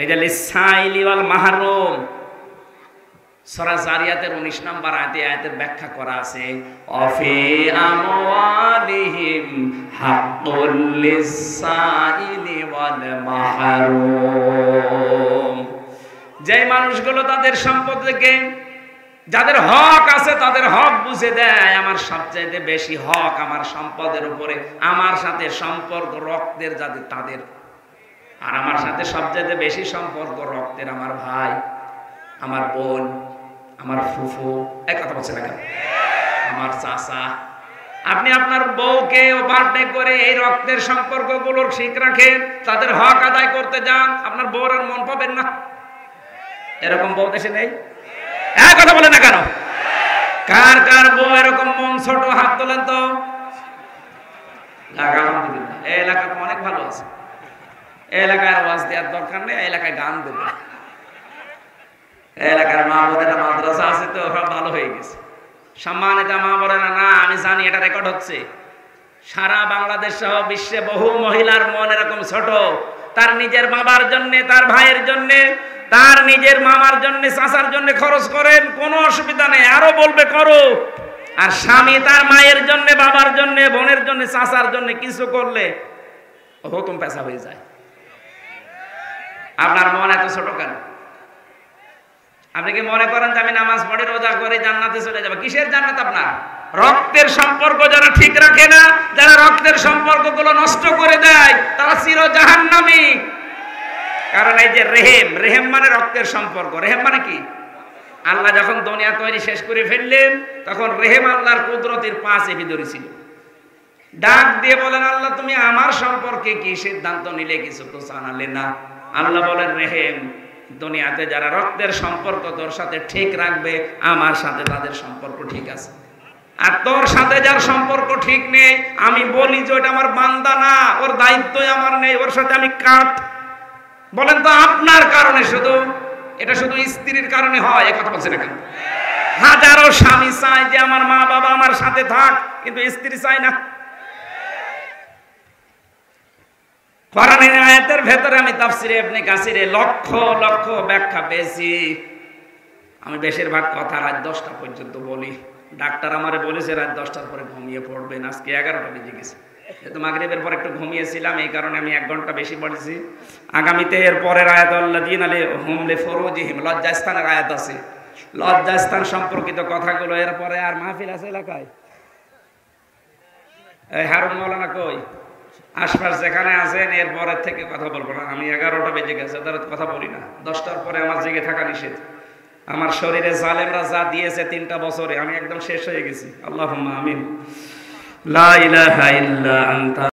এই যে লিসাইলি ওয়াল মাহরুম, সূরা জারিয়াতের 19 নম্বর আয়াতের ব্যাখ্যা করা আছে, অফি আমওয়ালিহিম হাক্কুল লিসাইলি ওয়াল মাহরুম। যে মানুষগুলো তাদের সম্পদ থেকে যাদের হক আছে তাদের হক বুঝে দেয়, আমার সবচেয়ে বেশি হক আমার সম্পদের উপরে, আমার সাথে সম্পর্ক রক্তের যাদের তাদের, আর আমার সাথে সবচেয়ে বেশি সম্পর্ক রক্তের আমার ভাই, আমার বোন, আমার ফুফু, এক কথা বলছে না কেন, আমার চাচা। আপনি আপনার বউকে বার্থডে করে এই রক্তের সম্পর্কগুলোর ঠিক রাখেন, তাদের হক আদায় করতে যান, আপনার বউর আর মন পাবেন না। এরকম বউ দেশে নেই? এক কথা বলে না কেন? কার কার বউ এরকম মন ছোট, হাত তোলেন তো। আলহামদুলিল্লাহ, এই এলাকা তো অনেক ভালো আছে। এই এলাকায় আওয়াজ দেওয়ার দরকার নেই, এই এলাকায় গান দেবে। এলাকার মা বোনেরা মাদ্রাসা আছে তো সব ভালো হয়ে গেছে। সম্মানিত মা বোনেরা, না আমি জানি এটা রেকর্ড হচ্ছে, সারা বাংলাদেশ সহ বিশ্বে বহু মহিলার মন এরকম ছোট, তার নিজের বাবার জন্য, তার ভাইয়ের জন্য, তার নিজের মামার জন্য, চাচার জন্য খরচ করেন, কোনো অসুবিধা নেই, আরো বলবে করো। আর স্বামী তার মায়ের জন্য, বাবার জন্য, বোনের জন্য, চাচার জন্য কিছু করলে হুকুম পেশা হয়ে যায়। আপনার মন এত ছোট কেন? আপনি কি মনে করেন যে আমি নামাজ পড়ে রোজা করে জান্নাতে চলে যাব? কিসের জান্নাত আপনার? রক্তের সম্পর্ক যারা ঠিক রাখে না, যারা রক্তের সম্পর্কগুলো নষ্ট করে দেয়, তারা চির জাহান্নামী। কারণ এই যে রেহেম, রেহেম মানে রক্তের সম্পর্ক। রেহেম মানে কি? আল্লাহ যখন দুনিয়া তৈরি শেষ করে ফেললেন, তখন রেহেম আল্লাহর কুদরতের পাঁচ এপি ধরেছিল। ডাক দিয়ে বলেন, আল্লাহ তুমি আমার সম্পর্কে কি সিদ্ধান্ত নিলে? কিছু তো জানালে না। আল্লাহ বলেন, রেহেম, দুনিয়াতে যারা রক্তের সম্পর্ক তোর সাথে ঠিক রাখবে, আমার সাথে তাদের সম্পর্ক ঠিক আছে। আর তোর সাথে যার সম্পর্ক ঠিক নেই, আমি বলি যে ওটা আমার বান্দা না, ওর দায়িত্বই আমার নেই, ওর সাথে আমি কাট। বলেন তো আপনার কারণে শুধু, এটা শুধু স্ত্রীর কারণে হয়? এ কথা বলছে না কেন? হাজারো স্বামী চায় যে আমার মা বাবা আমার সাথে থাক, কিন্তু স্ত্রী চায় না। কোরআনের আয়াতের ভেতরে আমি তাফসিরে ইবনে কাসিরে লক্ষ লক্ষ ব্যাখ্যা পেয়েছি। আমি বেশিরভাগ কথা রাত 10টা পর্যন্ত বলি। ডাক্তার আমারে বলেছে রাত 10টার পরে ঘুমিয়ে পড়বেন। আজকে 11টা বেজে গেছে, যেহেতু মাগরিবের পর একটু ঘুমিয়েছিলাম, এই কারণে আমি 1 ঘন্টা বেশি পড়েছি। আগামীতে এর পরের আয়াত আল্লাযীনা হুম লিফুরুজিহিম, লজ্জাস্থানের আয়াত আছে, লজ্জাস্থান সম্পর্কিত কথাগুলো। এরপরে আর মাহফিল আছে এলাকায়? এই হারুন মাওলানা কই? আশপাশ যেখানে আছেন এরপরের থেকে কথা বলবো না। আমি 11টা বেজে গেছে, তার কথা বলি না। 10টার পরে আমার জেগে থাকা নিষেধ। আমার শরীরে জালেমরা যা দিয়েছে 3টা বছরে, আমি একদম শেষ হয়ে গেছি। আল্লাহুম্মা আমিন। লা ইলাহা ইল্লা আনতা।